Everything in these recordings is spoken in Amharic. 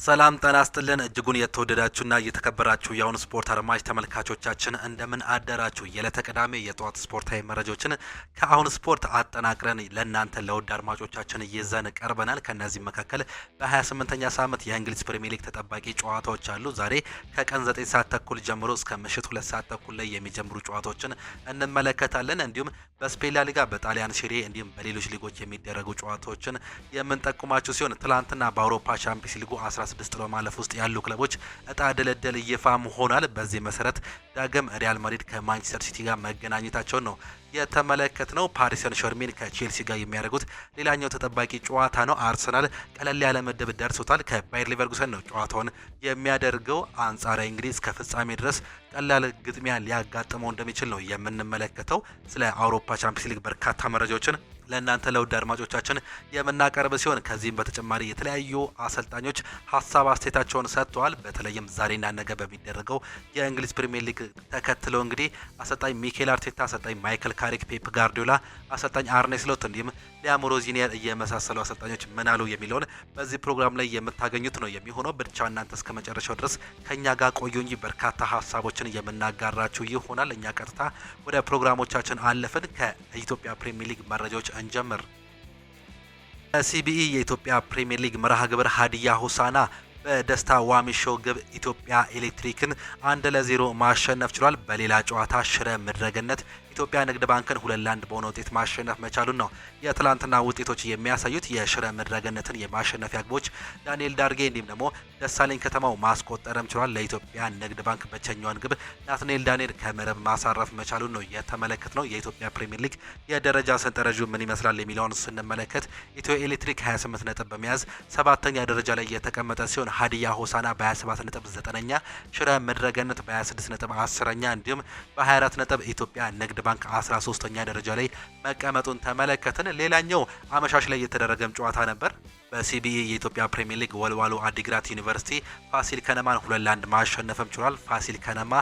ሰላም ጤና ይስጥልን እጅጉን የተወደዳችሁና የተከበራችሁ የአሁን ስፖርት አድማጭ ተመልካቾቻችን እንደምን አደራችሁ። የዕለተ ቅዳሜ የጧት ስፖርታዊ መረጃዎችን ከአሁን ስፖርት አጠናቅረን ለእናንተ ለውድ አድማጮቻችን ይዘን ቀርበናል። ከነዚህ መካከል በ28ኛ ሳምንት የእንግሊዝ ፕሪሚየር ሊግ ተጠባቂ ጨዋታዎች አሉ። ዛሬ ከቀን 9 ሰዓት ተኩል ጀምሮ እስከ ምሽት 2 ሰዓት ተኩል ላይ የሚጀምሩ ጨዋታዎችን እንመለከታለን። እንዲሁም በስፔን ላ ሊጋ፣ በጣሊያን ሴሪ እንዲሁም በሌሎች ሊጎች የሚደረጉ ጨዋታዎችን የምንጠቁማችሁ ሲሆን ትላንትና በአውሮፓ ቻምፒየንስ ሊጉ 16 ጥሎ ማለፍ ውስጥ ያሉ ክለቦች እጣ ድልድል ይፋም ሆኗል። በዚህ መሰረት ዳግም ሪያል ማድሪድ ከማንቸስተር ሲቲ ጋር መገናኘታቸውን ነው የተመለከትነው። ፓሪስ ሰን ዠርሜን ከቼልሲ ጋር የሚያደርጉት ሌላኛው ተጠባቂ ጨዋታ ነው። አርሰናል ቀለል ያለ ምድብ ደርሶታል። ከባየር ሊቨርኩሰን ነው ጨዋታውን የሚያደርገው። አንጻራዊ እንግዲህ እስከ ፍጻሜ ድረስ ቀላል ግጥሚያ ሊያጋጥመው እንደሚችል ነው የምንመለከተው። ስለ አውሮፓ ቻምፒየንስ ሊግ በርካታ መረጃዎችን ለእናንተ ለውድ አድማጮቻችን የምናቀርብ ሲሆን ከዚህም በተጨማሪ የተለያዩ አሰልጣኞች ሀሳብ አስተያየታቸውን ሰጥተዋል። በተለይም ዛሬና ነገ በሚደረገው የእንግሊዝ ፕሪሚየር ሊግ ተከትለው እንግዲህ አሰልጣኝ ሚኬል አርቴታ፣ አሰልጣኝ ማይክል ካሪክ፣ ፔፕ ጋርዲዮላ፣ አሰልጣኝ አርኔ ስሎት እንዲሁም ሊያም ሮዚኒየር እየመሳሰሉ አሰልጣኞች ምን አሉ የሚለውን በዚህ ፕሮግራም ላይ የምታገኙት ነው የሚሆነው። ብቻ እናንተ እስከ መጨረሻው ድረስ ከኛ ጋር ቆዩ እንጂ በርካታ ሀሳቦችን የምናጋራችሁ ይሆናል። እኛ ቀጥታ ወደ ፕሮግራሞቻችን አለፍን። ከኢትዮጵያ ፕሪሚየር ሊግ መረጃዎች እንጀምር። ሲቢኢ የኢትዮጵያ ፕሪሚየር ሊግ መርሃ ግብር ሀዲያ ሆሳዕና በደስታ ዋሚሾ ግብ ኢትዮጵያ ኤሌክትሪክን 1-0 ማሸነፍ ችሏል። በሌላ ጨዋታ ሽረ ምድረገነት ኢትዮጵያ ንግድ ባንክን 2-1 በሆነ ውጤት ማሸነፍ መቻሉን ነው የትላንትና ውጤቶች የሚያሳዩት። የሽረ ምድረገነትን የማሸነፊያ ግቦች ዳንኤል ዳርጌ እንዲሁም ደግሞ ደሳለኝ ከተማው ማስቆጠርም ችሏል። ለኢትዮጵያ ንግድ ባንክ ብቸኛዋን ግብ ናትናኤል ዳንኤል ከመረብ ማሳረፍ መቻሉን ነው የተመለከትነው። የኢትዮጵያ ፕሪሚየር ሊግ የደረጃ ሰንጠረዡ ምን ይመስላል የሚለውን ስንመለከት ኢትዮ ኤሌክትሪክ 28 ነጥብ በመያዝ 7ኛ ደረጃ ላይ የተቀመጠ ሲሆን ሀዲያ ሆሳዕና በ27 ነጥብ 9ኛ፣ ሽረ ምድረገነት በ26 ነጥብ 10ኛ እንዲሁም በ24 ነጥብ ኢትዮጵያ ንግድ ባንክ 13ኛ ደረጃ ላይ መቀመጡን ተመለከትን። ሌላኛው አመሻሽ ላይ የተደረገም ጨዋታ ነበር። በሲቢኢ የኢትዮጵያ ፕሪሚየር ሊግ ወልዋሎ አዲግራት ዩኒቨርሲቲ ፋሲል ከነማን 2-1 ማሸነፍም ችሏል። ፋሲል ከነማ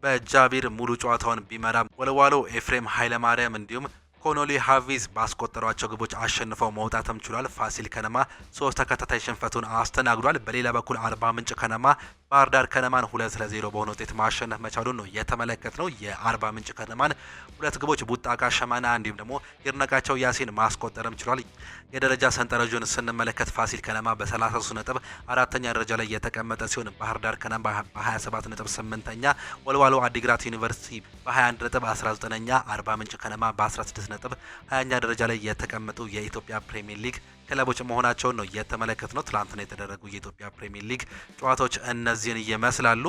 በጃቢር ሙሉ ጨዋታውን ቢመራም ወልዋሎ ኤፍሬም ኃይለማርያም እንዲሁም ኮኖሊ ሃቪዝ ባስቆጠሯቸው ግቦች አሸንፈው መውጣትም ችሏል። ፋሲል ከነማ 3 ተከታታይ ሽንፈቱን አስተናግዷል። በሌላ በኩል አርባ ምንጭ ከነማ ባህር ዳር ከነማን 2-0 በሆነ ውጤት ማሸነፍ መቻሉን ነው የተመለከትነው። የአርባ ምንጭ ከነማን 2 ግቦች ቡጣቃ ሸማና እንዲሁም ደግሞ ይርነቃቸው ያሲን ማስቆጠርም ችሏል። የደረጃ ሰንጠረዡን ስንመለከት ፋሲል ከነማ በ33 ነጥብ 4ኛ ደረጃ ላይ የተቀመጠ ሲሆን ባህር ዳር ከነማ በ27 ነጥብ 8ኛ፣ ወልዋሎ አዲግራት ዩኒቨርሲቲ በ21 ነጥብ 19ኛ፣ አርባ ምንጭ ከነማ በ16 ነጥብ 20ኛ ደረጃ ላይ የተቀመጡ የኢትዮጵያ ፕሪሚየር ሊግ ክለቦች መሆናቸውን ነው የተመለከትነው። ትላንትና የተደረጉ የኢትዮጵያ ፕሪሚየር ሊግ ጨዋታዎች እነዚህን ይመስላሉ።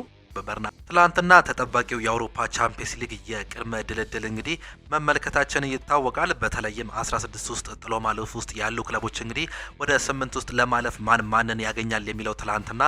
ትላንትና ተጠባቂው የአውሮፓ ቻምፒየንስ ሊግ የቅድመ ድልድል እንግዲህ መመልከታችን ይታወቃል። በተለይም 16 ውስጥ ጥሎ ማለፍ ውስጥ ያሉ ክለቦች እንግዲህ ወደ 8 ውስጥ ለማለፍ ማንን ያገኛል የሚለው ትላንትና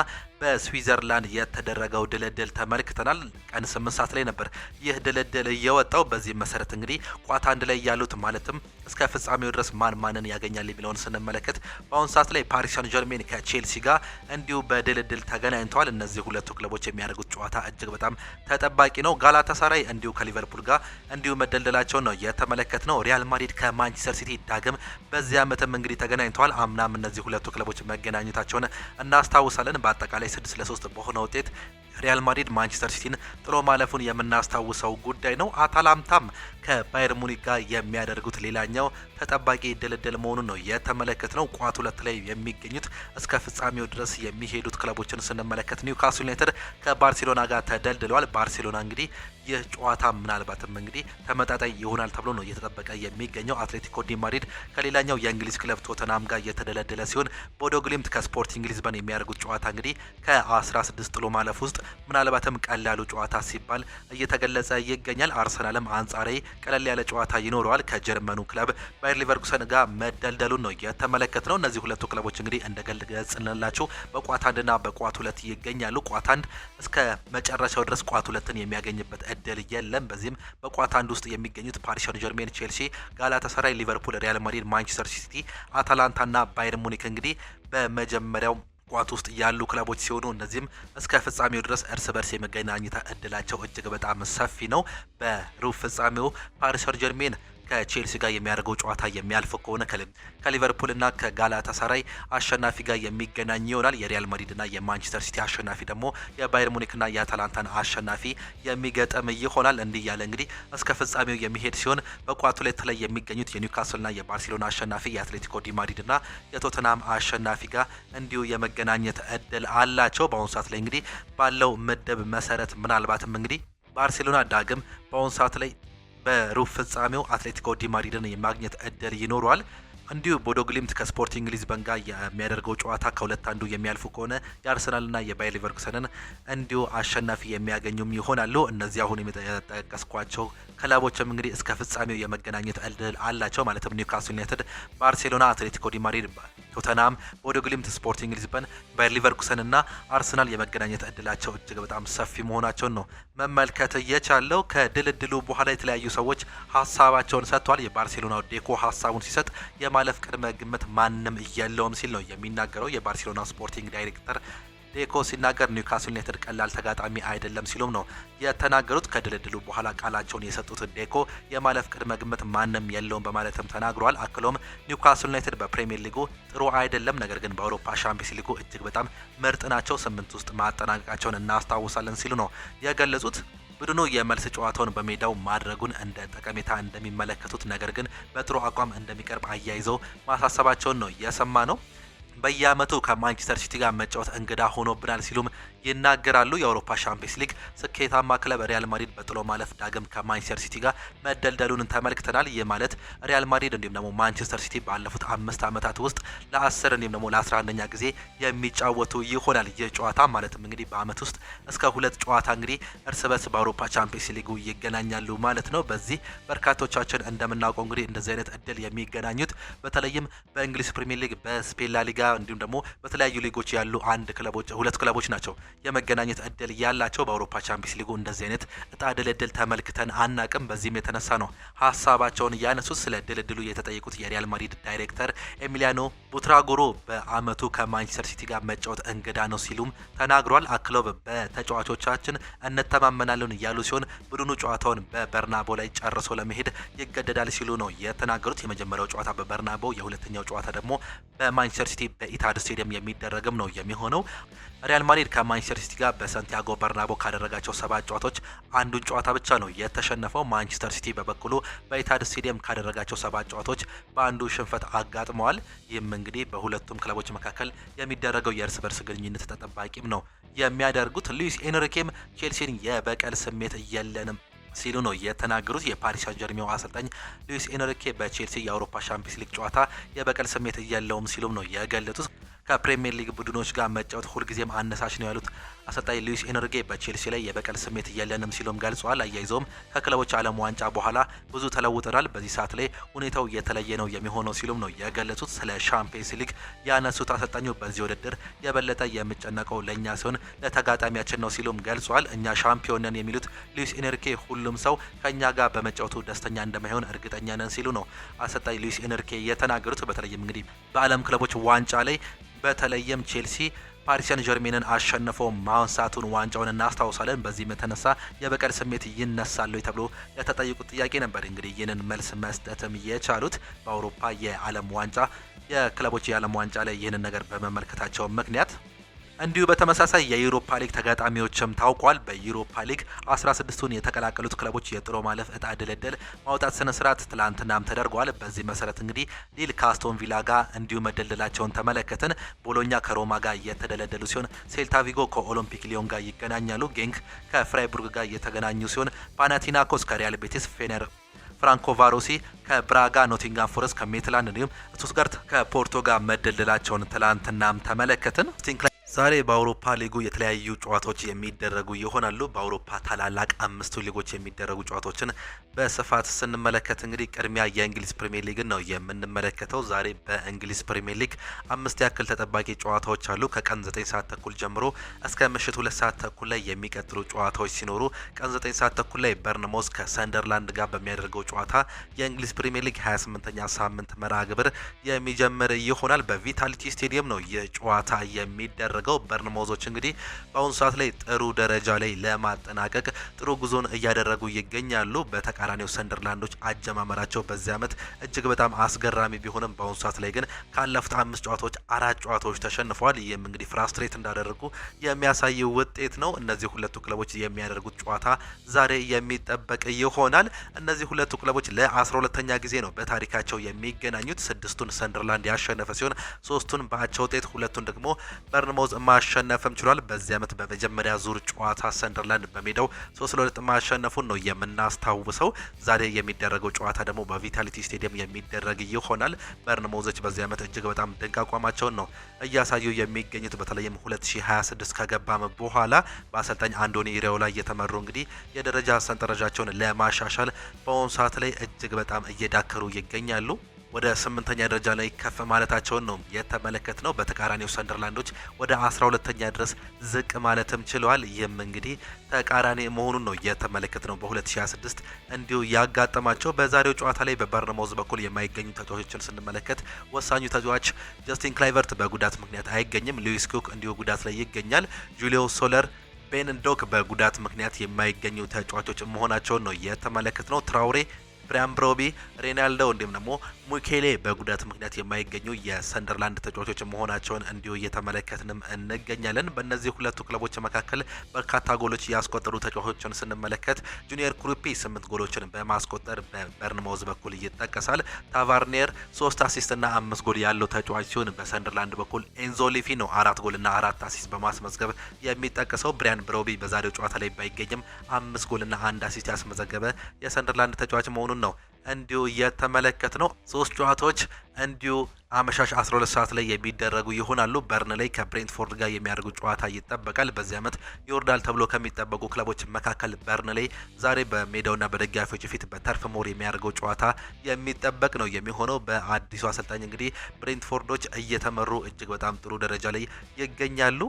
በስዊዘርላንድ የተደረገው ድልድል ተመልክተናል። ቀን 8 ሰዓት ላይ ነበር ይህ ድልድል እየወጣው። በዚህ መሰረት እንግዲህ ኳታ አንድ ላይ ያሉት ማለትም እስከ ፍጻሜው ድረስ ማንን ያገኛል የሚለውን ስንመለከት በአሁኑ ሰዓት ላይ ፓሪስ ሰን ዠርሜን ከቼልሲ ጋር እንዲሁ በድልድል ተገናኝተዋል። እነዚህ ሁለቱ ክለቦች የሚያደርጉት ጨዋታ እጅግ በጣም ተጠባቂ ነው። ጋላታሳራይ እንዲሁ ከሊቨርፑል ጋር እንዲሁ መደልደላቸውን ነው የተመለከትነው። ሪያል ማድሪድ ከማንቸስተር ሲቲ ዳግም በዚህ ዓመትም እንግዲህ ተገናኝተዋል። አምናም እነዚህ ሁለቱ ክለቦች መገናኘታቸውን እናስታውሳለን። በአጠቃላይ 6-3 በሆነ ውጤት ሪያል ማድሪድ ማንቸስተር ሲቲን ጥሎ ማለፉን የምናስታውሰው ጉዳይ ነው። አታላንታም ከባየር ሙኒክ ጋር የሚያደርጉት ሌላኛው ተጠባቂ ድልድል መሆኑን ነው የተመለከትነው። ቋት 2 ላይ የሚገኙት እስከ ፍጻሜው ድረስ የሚሄዱት ክለቦችን ስንመለከት ኒውካስል ዩናይትድ ከባርሴሎና ጋር ተደልድለዋል። ባርሴሎና እንግዲህ ይህ ጨዋታ ምናልባትም እንግዲህ ተመጣጣኝ ይሆናል ተብሎ ነው እየተጠበቀ የሚገኘው። አትሌቲኮ ዲ ማድሪድ ከሌላኛው የእንግሊዝ ክለብ ቶተናም ጋር እየተደለደለ ሲሆን ቦዶ ግሊምት ከስፖርቲንግ ሊዝበን የሚያደርጉት ጨዋታ እንግዲህ ከ16 ጥሎ ማለፍ ውስጥ ምናልባትም ቀላሉ ጨዋታ ሲባል እየተገለጸ ይገኛል። አርሰናልም አንጻራዊ ቀለል ያለ ጨዋታ ይኖረዋል ከጀርመኑ ክለብ ባየር ሊቨርኩሰን ጋር መደልደሉን ነው የተመለከትነው። እነዚህ ሁለቱ ክለቦች እንግዲህ እንደገለጽንላችሁ በቋት 1 እና በቋት 2 ይገኛሉ። ቋት 1 እስከ መጨረሻው ድረስ ቋት 2ን የሚያገኝበት እድል የለም። በዚህም በቋት 1 ውስጥ የሚገኙት ፓሪስ ሰን ዠርሜን፣ ቼልሲ፣ ጋላታሳራይ፣ ሊቨርፑል፣ ሪያል ማድሪድ፣ ማንቸስተር ሲቲ፣ አታላንታ እና ባየር ሙኒክ እንግዲህ በመጀመሪያው ቋት ውስጥ ያሉ ክለቦች ሲሆኑ እነዚህም እስከ ፍጻሜው ድረስ እርስ በርስ የመገናኘት እድላቸው እጅግ በጣም ሰፊ ነው። በሩብ ፍጻሜው ፓሪስ ሰን ዠርሜን ከቼልሲ ጋር የሚያደርገው ጨዋታ የሚያልፍ ከሆነ ከሊቨርፑልና ከጋላታሳራይ አሸናፊ ጋር የሚገናኝ ይሆናል። የሪያል ማድሪድና የማንቸስተር ሲቲ አሸናፊ ደግሞ የባየር ሙኒክና የአታላንታን አሸናፊ የሚገጥም ይሆናል። እንዲህ ያለ እንግዲህ እስከ ፍጻሜው የሚሄድ ሲሆን በቋቱ ላይ የሚገኙት የኒውካስልና የባርሴሎና አሸናፊ የአትሌቲኮ ዲ ማድሪድና የቶተናም አሸናፊ ጋር እንዲሁ የመገናኘት እድል አላቸው። በአሁኑ ሰዓት ላይ እንግዲህ ባለው ምድብ መሰረት ምናልባትም እንግዲህ ባርሴሎና ዳግም በአሁኑ ሰዓት ላይ በሩብ ፍጻሜው አትሌቲኮ ዲ ማድሪድን የማግኘት እድል ይኖረዋል። እንዲሁ ቦዶ ግሊምት ከስፖርቲንግ ሊዝበን ጋር የሚያደርገው ጨዋታ ከሁለት አንዱ የሚያልፉ ከሆነ የአርሰናልና የባየር ሊቨርኩሰንን እንዲሁ አሸናፊ የሚያገኙም ይሆናሉ። እነዚህ አሁን የጠቀስኳቸው ክለቦችም እንግዲህ እስከ ፍጻሜው የመገናኘት እድል አላቸው። ማለትም ኒውካስል ዩናይትድ፣ ባርሴሎና፣ አትሌቲኮ ዲ ማድሪድ፣ ቶተናም፣ ቦዶ ግሊምት፣ ስፖርቲንግ ሊዝበን፣ ባየር ሊቨርኩሰንና አርሰናል የመገናኘት እድላቸው እጅግ በጣም ሰፊ መሆናቸውን ነው መመልከት የቻለው። ከድልድሉ በኋላ የተለያዩ ሰዎች ሀሳባቸውን ሰጥተዋል። የባርሴሎናው ዴኮ ሀሳቡን ሲሰጥ የማለፍ ቅድመ ግምት ማንም የለውም ሲል ነው የሚናገረው። የባርሴሎና ስፖርቲንግ ዳይሬክተር ዴኮ ሲናገር ኒውካስል ዩናይትድ ቀላል ተጋጣሚ አይደለም ሲሉም ነው የተናገሩት። ከድልድሉ በኋላ ቃላቸውን የሰጡት ዴኮ የማለፍ ቅድመ ግምት ማንም የለውም በማለትም ተናግሯል። አክሎም ኒውካስል ዩናይትድ በፕሪሚየር ሊጉ ጥሩ አይደለም፣ ነገር ግን በአውሮፓ ሻምፒዮንስ ሊጉ እጅግ በጣም ምርጥ ናቸው፣ 8 ውስጥ ማጠናቀቃቸውን እናስታውሳለን ሲሉ ነው የገለጹት። ቡድኑ የመልስ ጨዋታውን በሜዳው ማድረጉን እንደ ጠቀሜታ እንደሚመለከቱት፣ ነገር ግን በጥሩ አቋም እንደሚቀርብ አያይዘው ማሳሰባቸውን ነው የሰማ ነው። በየአመቱ ከማንቸስተር ሲቲ ጋር መጫወት እንግዳ ሆኖብናል ሲሉም ይናገራሉ። የአውሮፓ ሻምፒዮንስ ሊግ ስኬታማ ክለብ ሪያል ማድሪድ በጥሎ ማለፍ ዳግም ከማንቸስተር ሲቲ ጋር መደልደሉን ተመልክተናል። ይህ ማለት ሪያል ማድሪድ እንዲሁም ደግሞ ማንቸስተር ሲቲ ባለፉት 5 ዓመታት ውስጥ ለ10 እንዲሁም ደግሞ ለ11ኛ ጊዜ የሚጫወቱ ይሆናል። ይህ ጨዋታ ማለትም እንግዲህ በአመት ውስጥ እስከ 2 ጨዋታ እንግዲህ እርስ በርስ በአውሮፓ ቻምፒዮንስ ሊጉ ይገናኛሉ ማለት ነው። በዚህ በርካቶቻችን እንደምናውቀው እንግዲህ እንደዚህ አይነት እድል የሚገናኙት በተለይም በእንግሊዝ ፕሪሚየር ሊግ፣ በስፔን ላ ሊጋ እንዲሁም ደግሞ በተለያዩ ሊጎች ያሉ ሁለት ክለቦች ናቸው የመገናኘት እድል ያላቸው። በአውሮፓ ቻምፒዮንስ ሊጉ እንደዚህ አይነት እጣ ድልድል ተመልክተን አናቅም። በዚህም የተነሳ ነው ሀሳባቸውን ያነሱት። ስለ ድልድሉ የተጠየቁት የሪያል ማድሪድ ዳይሬክተር ኤሚሊያኖ ቡትራጎሮ በአመቱ ከማንቸስተር ሲቲ ጋር መጫወት እንግዳ ነው ሲሉም ተናግሯል። አክለው በተጫዋቾቻችን እንተማመናለን እያሉ ሲሆን ቡድኑ ጨዋታውን በበርናቦ ላይ ጨርሶ ለመሄድ ይገደዳል ሲሉ ነው የተናገሩት። የመጀመሪያው ጨዋታ በበርናቦ፣ የሁለተኛው ጨዋታ ደግሞ በማንቸስተር ሲቲ በኢታድ ስቴዲየም የሚደረግም ነው የሚሆነው። ሪያል ማድሪድ ከማንቸስተር ሲቲ ጋር በሳንቲያጎ በርናቦ ካደረጋቸው 7 ጨዋታዎች አንዱን ጨዋታ ብቻ ነው የተሸነፈው። ማንቸስተር ሲቲ በበኩሉ በኢታድ ስቴዲየም ካደረጋቸው 7 ጨዋታዎች በአንዱ ሽንፈት አጋጥመዋል። ይህም እንግዲህ በሁለቱም ክለቦች መካከል የሚደረገው የእርስ በርስ ግንኙነት ተጠባቂም ነው የሚያደርጉት። ሉዊስ ኤንሪኬም ቼልሲን የበቀል ስሜት የለንም ሲሉ ነው የተናገሩት። የፓሪስ ሳን ጀርሜው አሰልጣኝ ሉዊስ ኤንሪኬ በቼልሲ የአውሮፓ ሻምፒዮንስ ሊግ ጨዋታ የበቀል ስሜት የለውም ሲሉም ነው የገለጹት። ከፕሪሚየር ሊግ ቡድኖች ጋር መጫወት ሁልጊዜም አነሳሽ ነው ያሉት አሰልጣኝ ሉዊስ ኤንሪኬ በቼልሲ ላይ የበቀል ስሜት የለንም ሲሉም ገልጸዋል። አያይዘውም ከክለቦች ዓለም ዋንጫ በኋላ ብዙ ተለውጠናል፣ በዚህ ሰዓት ላይ ሁኔታው የተለየ ነው የሚሆነው ሲሉም ነው የገለጹት። ስለ ሻምፒዮንስ ሊግ ያነሱት አሰልጣኙ በዚህ ውድድር የበለጠ የምጨነቀው ለእኛ ሲሆን ለተጋጣሚያችን ነው ሲሉም ገልጸዋል። እኛ ሻምፒዮን ነን የሚሉት ሉዊስ ኤንሪኬ ሁሉም ሰው ከእኛ ጋር በመጫወቱ ደስተኛ እንደማይሆን እርግጠኛ ነን ሲሉ ነው አሰልጣኝ ሉዊስ ኤንሪኬ የተናገሩት። በተለይም እንግዲህ በዓለም ክለቦች ዋንጫ ላይ በተለይም ቼልሲ ፓሪስ ሰን ጀርሜንን አሸንፎ ማንሳቱን ዋንጫውን እናስታውሳለን። በዚህም የተነሳ የበቀል ስሜት ይነሳሉ ተብሎ ለተጠየቁት ጥያቄ ነበር እንግዲህ ይህንን መልስ መስጠትም የቻሉት። በአውሮፓ የዓለም ዋንጫ የክለቦች የዓለም ዋንጫ ላይ ይህንን ነገር በመመልከታቸው ምክንያት እንዲሁ በተመሳሳይ የዩሮፓ ሊግ ተጋጣሚዎችም ታውቋል። በዩሮፓ ሊግ 16ቱን የተቀላቀሉት ክለቦች የጥሎ ማለፍ እጣ ድልድል ማውጣት ስነ ስርዓት ትላንትናም ተደርጓል። በዚህ መሰረት እንግዲህ ሊል ከአስቶን ቪላ ጋር እንዲሁ መደልደላቸውን ተመለከትን። ቦሎኛ ከሮማ ጋር የተደለደሉ ሲሆን ሴልታ ቪጎ ከኦሎምፒክ ሊዮን ጋር ይገናኛሉ። ጌንክ ከፍራይቡርግ ጋር የተገናኙ ሲሆን ፓናቲናኮስ ከሪያል ቤቲስ፣ ፌነር ፍራንኮቫሮሲ ከብራጋ፣ ኖቲንጋም ፎረስት ከሜትላንድ እንዲሁም ስቱትጋርት ከፖርቶ ጋር መደልደላቸውን ትላንትናም ተመለከትን። ዛሬ በአውሮፓ ሊጉ የተለያዩ ጨዋታዎች የሚደረጉ ይሆናሉ። በአውሮፓ ታላላቅ 5ቱ ሊጎች የሚደረጉ ጨዋታዎችን በስፋት ስንመለከት እንግዲህ ቅድሚያ የእንግሊዝ ፕሪሚየር ሊግን ነው የምንመለከተው። ዛሬ በእንግሊዝ ፕሪሚየር ሊግ 5 ያክል ተጠባቂ ጨዋታዎች አሉ። ከቀን 9 ሰዓት ተኩል ጀምሮ እስከ ምሽት 2 ሰዓት ተኩል ላይ የሚቀጥሉ ጨዋታዎች ሲኖሩ ቀን 9 ሰዓት ተኩል ላይ በርንሞዝ ከሰንደርላንድ ጋር በሚያደርገው ጨዋታ የእንግሊዝ ፕሪሚየር ሊግ 28ኛ ሳምንት መርሃ ግብር የሚጀምር ይሆናል። በቪታሊቲ ስቴዲየም ነው የጨዋታ የሚደረገው። የሚደረገው። በርንማውዞች እንግዲህ በአሁኑ ሰዓት ላይ ጥሩ ደረጃ ላይ ለማጠናቀቅ ጥሩ ጉዞን እያደረጉ ይገኛሉ። በተቃራኒው ሰንደርላንዶች አጀማመራቸው በዚህ ዓመት እጅግ በጣም አስገራሚ ቢሆንም በአሁኑ ሰዓት ላይ ግን ካለፉት 5 ጨዋታዎች 4 ጨዋታዎች ተሸንፈዋል። ይህም እንግዲህ ፍራስትሬት እንዳደረጉ የሚያሳይ ውጤት ነው። እነዚህ ሁለቱ ክለቦች የሚያደርጉት ጨዋታ ዛሬ የሚጠበቅ ይሆናል። እነዚህ ሁለቱ ክለቦች ለ12ኛ ጊዜ ነው በታሪካቸው የሚገናኙት። 6ቱን ሰንደርላንድ ያሸነፈ ሲሆን 3ቱን በአቻ ውጤት፣ 2ቱን ደግሞ በርንማውዝ ማሸነፍም ችሏል። በዚህ ዓመት በመጀመሪያ ዙር ጨዋታ ሰንደርላንድ በሜዳው 3-2 ማሸነፉን ነው የምናስታውሰው። ዛሬ የሚደረገው ጨዋታ ደግሞ በቪታሊቲ ስቴዲየም የሚደረግ ይሆናል። በርንማውዞች በዚህ ዓመት እጅግ በጣም ድንቅ አቋማቸውን ነው እያሳዩ የሚገኙት። በተለይም 2026 ከገባም በኋላ በአሰልጣኝ አንዶኒ ኢራኦላ እየተመሩ እንግዲህ የደረጃ ሰንጠረዣቸውን ለማሻሻል በአሁኑ ሰዓት ላይ እጅግ በጣም እየዳከሩ ይገኛሉ። ወደ 8ኛ ደረጃ ላይ ከፍ ማለታቸውን ነው የተመለከትነው። በተቃራኒው ሰንደርላንዶች ወደ 12ኛ ድረስ ዝቅ ማለትም ችለዋል። ይህም እንግዲህ ተቃራኒ መሆኑን ነው የተመለከትነው። በ2026 እንዲሁ ያጋጠማቸው። በዛሬው ጨዋታ ላይ በበርንማውዝ በኩል የማይገኙ ተጫዋቾችን ስንመለከት ወሳኙ ተጫዋች ጀስቲን ክላይቨርት በጉዳት ምክንያት አይገኝም። ሉዊስ ኩክ እንዲሁ ጉዳት ላይ ይገኛል። ጁሊዮ ሶለር፣ ቤን ዶክ በጉዳት ምክንያት የማይገኙ ተጫዋቾች መሆናቸውን ነው የተመለከትነው። ትራውሬ፣ ብሪያን ብሮቢ፣ ሬናልዶ እንዲሁም ደግሞ ሙኬሌ በጉዳት ምክንያት የማይገኙ የሰንደርላንድ ተጫዋቾች መሆናቸውን እንዲሁ እየተመለከትንም እንገኛለን። በእነዚህ ሁለቱ ክለቦች መካከል በርካታ ጎሎች ያስቆጠሩ ተጫዋቾችን ስንመለከት ጁኒየር ክሩፒ 8 ጎሎችን በማስቆጠር በበርንማውዝ በኩል ይጠቀሳል። ታቫርኔር 3 አሲስትና 5 ጎል ያለው ተጫዋች ሲሆን በሰንደርላንድ በኩል ኤንዞ ሊፊ ነው 4 ጎልና 4 አሲስት በማስመዝገብ የሚጠቀሰው። ብሪያን ብሮቢ በዛሬው ጨዋታ ላይ ባይገኝም 5 ጎልና 1 አሲስት ያስመዘገበ የሰንደርላንድ ተጫዋች መሆኑን ነው እንዲሁ እየተመለከት ነው። 3 ጨዋታዎች እንዲሁ አመሻሽ 12 ሰዓት ላይ የሚደረጉ ይሆናሉ። በርንሌይ ከብሬንትፎርድ ጋር የሚያደርጉ ጨዋታ ይጠበቃል። በዚህ ዓመት ይወርዳል ተብሎ ከሚጠበቁ ክለቦች መካከል በርንሌይ ዛሬ በሜዳውና በደጋፊዎች ፊት በተርፍ ሞር የሚያደርገው ጨዋታ የሚጠበቅ ነው የሚሆነው። በአዲሱ አሰልጣኝ እንግዲህ ብሬንትፎርዶች እየተመሩ እጅግ በጣም ጥሩ ደረጃ ላይ ይገኛሉ።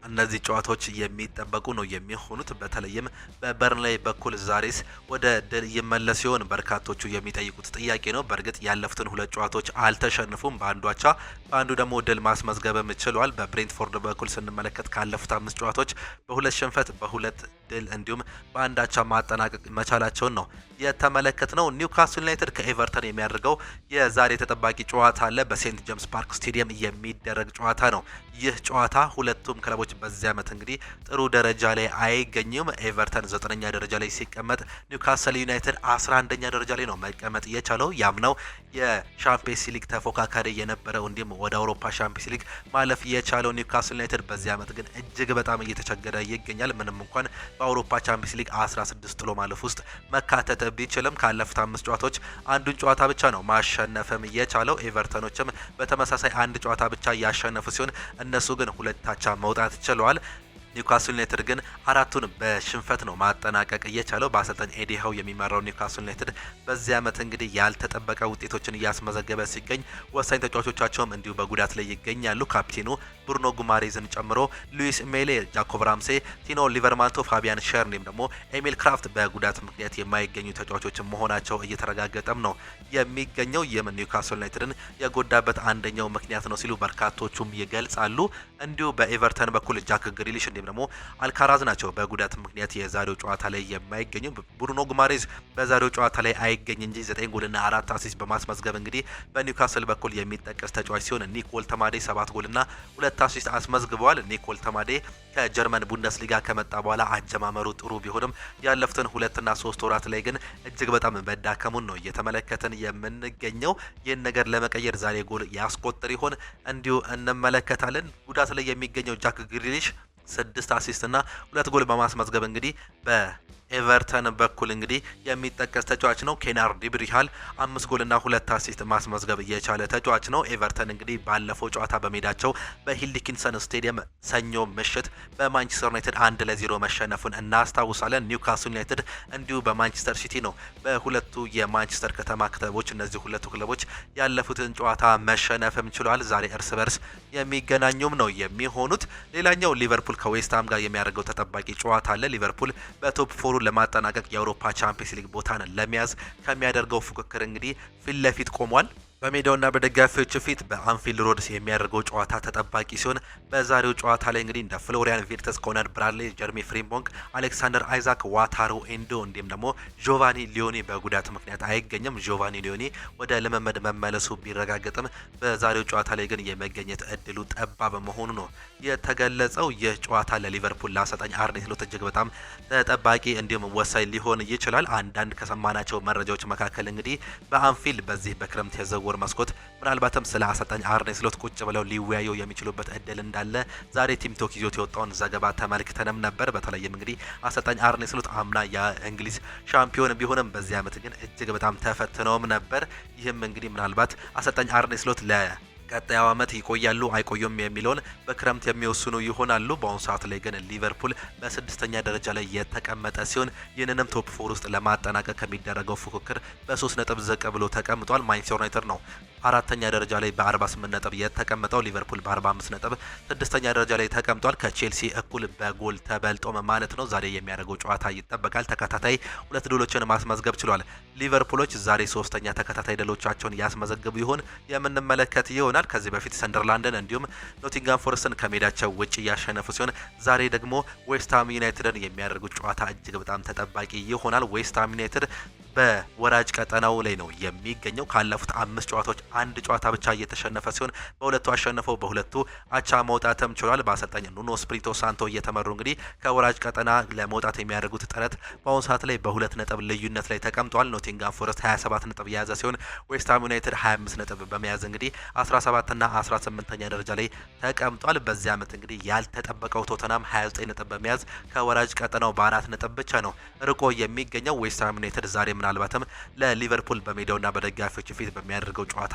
እነዚህ ጨዋታዎች የሚጠበቁ ነው የሚሆኑት። በተለይም በበርንሌይ በኩል ዛሬስ ወደ ድል ይመለስ ሲሆን በርካቶቹ የሚጠይቁት ጥያቄ ነው። በእርግጥ ያለፉትን 2 ጨዋታዎች አልተሸንፉም። በአንዱ አቻ በአንዱ ደግሞ ድል ማስመዝገብም ችለዋል። በብሬንትፎርድ በኩል ስንመለከት ካለፉት 5 ጨዋታዎች በ2 ሽንፈት በ2 ድል እንዲሁም በአንድ አቻ ማጠናቀቅ መቻላቸውን ነው የተመለከት ነው። ኒውካስል ዩናይትድ ከኤቨርተን የሚያደርገው የዛሬ ተጠባቂ ጨዋታ አለ። በሴንት ጄምስ ፓርክ ስቴዲየም የሚደረግ ጨዋታ ነው። ይህ ጨዋታ ሁለቱም ክለቦች በዚህ ዓመት እንግዲህ ጥሩ ደረጃ ላይ አይገኙም። ኤቨርተን 9ኛ ደረጃ ላይ ሲቀመጥ ኒውካስል ዩናይትድ 11ኛ ደረጃ ላይ ነው መቀመጥ የቻለው። ያምነው የሻምፒየንስ ሊግ ተፎካካሪ የነበረው እንዲሁም ወደ አውሮፓ ሻምፒየንስ ሊግ ማለፍ የቻለው ኒውካስል ዩናይትድ በዚህ ዓመት ግን እጅግ በጣም እየተቸገረ ይገኛል። ምንም እንኳን በአውሮፓ ቻምፒየንስ ሊግ 16 ጥሎ ማለፍ ውስጥ መካተት ቢችልም ካለፉት 5 ጨዋታዎች አንዱን ጨዋታ ብቻ ነው ማሸነፍም የቻለው። ኤቨርተኖችም በተመሳሳይ አንድ ጨዋታ ብቻ ያሸነፉ ሲሆን እነሱ ግን 2 አቻ መውጣት ችለዋል። ኒውካስል ዩናይትድ ግን 4ቱን በሽንፈት ነው ማጠናቀቅ እየቻለው። በአሰልጣኝ ኤዲ ሃው የሚመራው ኒውካስል ዩናይትድ በዚህ ዓመት እንግዲህ ያልተጠበቀ ውጤቶችን እያስመዘገበ ሲገኝ ወሳኝ ተጫዋቾቻቸውም እንዲሁ በጉዳት ላይ ይገኛሉ። ካፕቴኑ ብሩኖ ጉማሬዝን ጨምሮ ሉዊስ ሜሌ፣ ጃኮብ ራምሴ፣ ቲኖ ሊቨርማንቶ፣ ፋቢያን ሸር እንዲሁም ደግሞ ኤሚል ክራፍት በጉዳት ምክንያት የማይገኙ ተጫዋቾች መሆናቸው እየተረጋገጠም ነው የሚገኘው። ይህም ኒውካስል ዩናይትድን የጎዳበት አንደኛው ምክንያት ነው ሲሉ በርካቶቹም ይገልጻሉ። እንዲሁ በኤቨርተን በኩል ጃክ ግሪሊሽ እንዲሁም ደግሞ አልካራዝ ናቸው በጉዳት ምክንያት የዛሬው ጨዋታ ላይ የማይገኙ። ብሩኖ ጉማሬዝ በዛሬው ጨዋታ ላይ አይገኝ እንጂ 9 ጎልና 4 አሲስት በማስመዝገብ እንግዲህ በኒውካስል በኩል የሚጠቀስ ተጫዋች ሲሆን ኒኮል ተማዴ 7 ጎልና 2 አሲስት አስመዝግበዋል። ኒኮል ተማዴ ከጀርመን ቡንደስሊጋ ከመጣ በኋላ አጀማመሩ ጥሩ ቢሆንም ያለፉትን 2 እና 3 ወራት ላይ ግን እጅግ በጣም መዳከሙን ነው እየተመለከተን የምንገኘው። ይህን ነገር ለመቀየር ዛሬ ጎል ያስቆጥር ይሆን እንዲሁ እንመለከታለን። ጉዳት ላይ የሚገኘው ጃክ ግሪሊሽ 6 አሲስት እና 2 ጎል በማስመዝገብ እንግዲህ በኤቨርተን በኩል እንግዲህ የሚጠቀስ ተጫዋች ነው። ኬናር ዲብሪሃል 5 ጎልና 2 አሲስት ማስመዝገብ የቻለ ተጫዋች ነው። ኤቨርተን እንግዲህ ባለፈው ጨዋታ በሜዳቸው በሂልዲኪንሰን ስቴዲየም ሰኞ ምሽት በማንቸስተር ዩናይትድ 1-0 መሸነፉን እናስታውሳለን። ኒውካስል ዩናይትድ እንዲሁ በማንቸስተር ሲቲ ነው በሁለቱ የማንቸስተር ከተማ ክለቦች እነዚህ ሁለቱ ክለቦች ያለፉትን ጨዋታ መሸነፍም ችሏል። ዛሬ እርስ በርስ የሚገናኙም ነው የሚሆኑት። ሌላኛው ሊቨርፑል ከዌስትሃም ጋር የሚያደርገው ተጠባቂ ጨዋታ አለ። ሊቨርፑል በቶፕ 4 ለማጠናቀቅ የአውሮፓ ቻምፒየንስ ሊግ ቦታን ለመያዝ ከሚያደርገው ፉክክር እንግዲህ ፊት ለፊት ቆሟል። በሜዳውና በደጋፊዎቹ ፊት በአንፊልድ ሮድስ የሚያደርገው ጨዋታ ተጠባቂ ሲሆን በዛሬው ጨዋታ ላይ እንግዲህ እንደ ፍሎሪያን ቪርትስ፣ ኮነር ብራድሌ፣ ጀርሚ ፍሪምፖንግ፣ አሌክሳንደር አይዛክ፣ ዋታሮ ኤንዶ እንዲሁም ደግሞ ጆቫኒ ሊዮኒ በጉዳት ምክንያት አይገኝም። ጆቫኒ ሊዮኒ ወደ ልምምድ መመለሱ ቢረጋገጥም በዛሬው ጨዋታ ላይ ግን የመገኘት እድሉ ጠባብ መሆኑ ነው የተገለጸው። ይህ ጨዋታ ለሊቨርፑል ለአሰልጣኝ አርኔ ስሎት እጅግ በጣም ተጠባቂ እንዲሁም ወሳኝ ሊሆን ይችላል። አንዳንድ ከሰማናቸው መረጃዎች መካከል እንግዲህ በአንፊልድ በዚህ በክረምት የዝውውር መስኮት ምናልባትም ስለ አሰልጣኝ አርኔ ስሎት ቁጭ ብለው ሊወያዩ የሚችሉበት እድል እንዳለ ዛሬ ቲም ቶክ ይዞት የወጣውን ዘገባ ተመልክተንም ነበር። በተለይም እንግዲህ አሰልጣኝ አርኔ ስሎት አምና የእንግሊዝ ሻምፒዮን ቢሆንም በዚህ ዓመት ግን እጅግ በጣም ተፈትነውም ነበር። ይህም እንግዲህ ምናልባት አሰልጣኝ አርኔ ስሎት ቀጣዩ ዓመት ይቆያሉ አይቆዩም የሚለውን በክረምት የሚወስኑ ይሆናሉ። በአሁኑ ሰዓት ላይ ግን ሊቨርፑል በስድስተኛ ደረጃ ላይ የተቀመጠ ሲሆን ይህንንም ቶፕ ፎር ውስጥ ለማጠናቀቅ ከሚደረገው ፉክክር በ3 ነጥብ ዝቅ ብሎ ተቀምጧል። ማንቸስተር ዩናይትድ ነው አራተኛ ደረጃ ላይ በ48 ነጥብ የተቀመጠው። ሊቨርፑል በ45 ነጥብ ስድስተኛ ደረጃ ላይ ተቀምጧል። ከቼልሲ እኩል በጎል ተበልጦ ማለት ነው። ዛሬ የሚያደርገው ጨዋታ ይጠበቃል። ተከታታይ 2 ድሎችን ማስመዝገብ ችሏል። ሊቨርፑሎች ዛሬ ሶስተኛ ተከታታይ ድሎቻቸውን ያስመዘግቡ ይሆን የምንመለከት ይሆናል። ከዚህ በፊት ሰንደርላንድን እንዲሁም ኖቲንጋም ፎረስትን ከሜዳቸው ውጭ እያሸነፉ ሲሆን ዛሬ ደግሞ ዌስትሃም ዩናይትድን የሚያደርጉት ጨዋታ እጅግ በጣም ተጠባቂ ይሆናል። ዌስትሃም ዩናይትድ በወራጅ ቀጠናው ላይ ነው የሚገኘው። ካለፉት 5 ጨዋታዎች አንድ ጨዋታ ብቻ እየተሸነፈ ሲሆን በሁለቱ አሸንፈው በሁለቱ አቻ መውጣትም ችሏል። በአሰልጣኝ ኑኖ ስፕሪቶ ሳንቶ እየተመሩ እንግዲህ ከወራጅ ቀጠና ለመውጣት የሚያደርጉት ጥረት በአሁኑ ሰዓት ላይ በ2 ነጥብ ልዩነት ላይ ተቀምጧል። ኖቲንጋም ፎረስት 27 ነጥብ የያዘ ሲሆን ዌስትሃም ዩናይትድ 25 ነጥብ በመያዝ እንግዲህ 17ና 18ኛ ደረጃ ላይ ተቀምጧል። በዚህ ዓመት እንግዲህ ያልተጠበቀው ቶተናም 29 ነጥብ በመያዝ ከወራጅ ቀጠናው በ4 ነጥብ ብቻ ነው ርቆ የሚገኘው። ዌስትሃም ዩናይትድ ዛሬ ምናልባትም ለሊቨርፑል በሜዳውና በደጋፊዎች ፊት በሚያደርገው ጨዋታ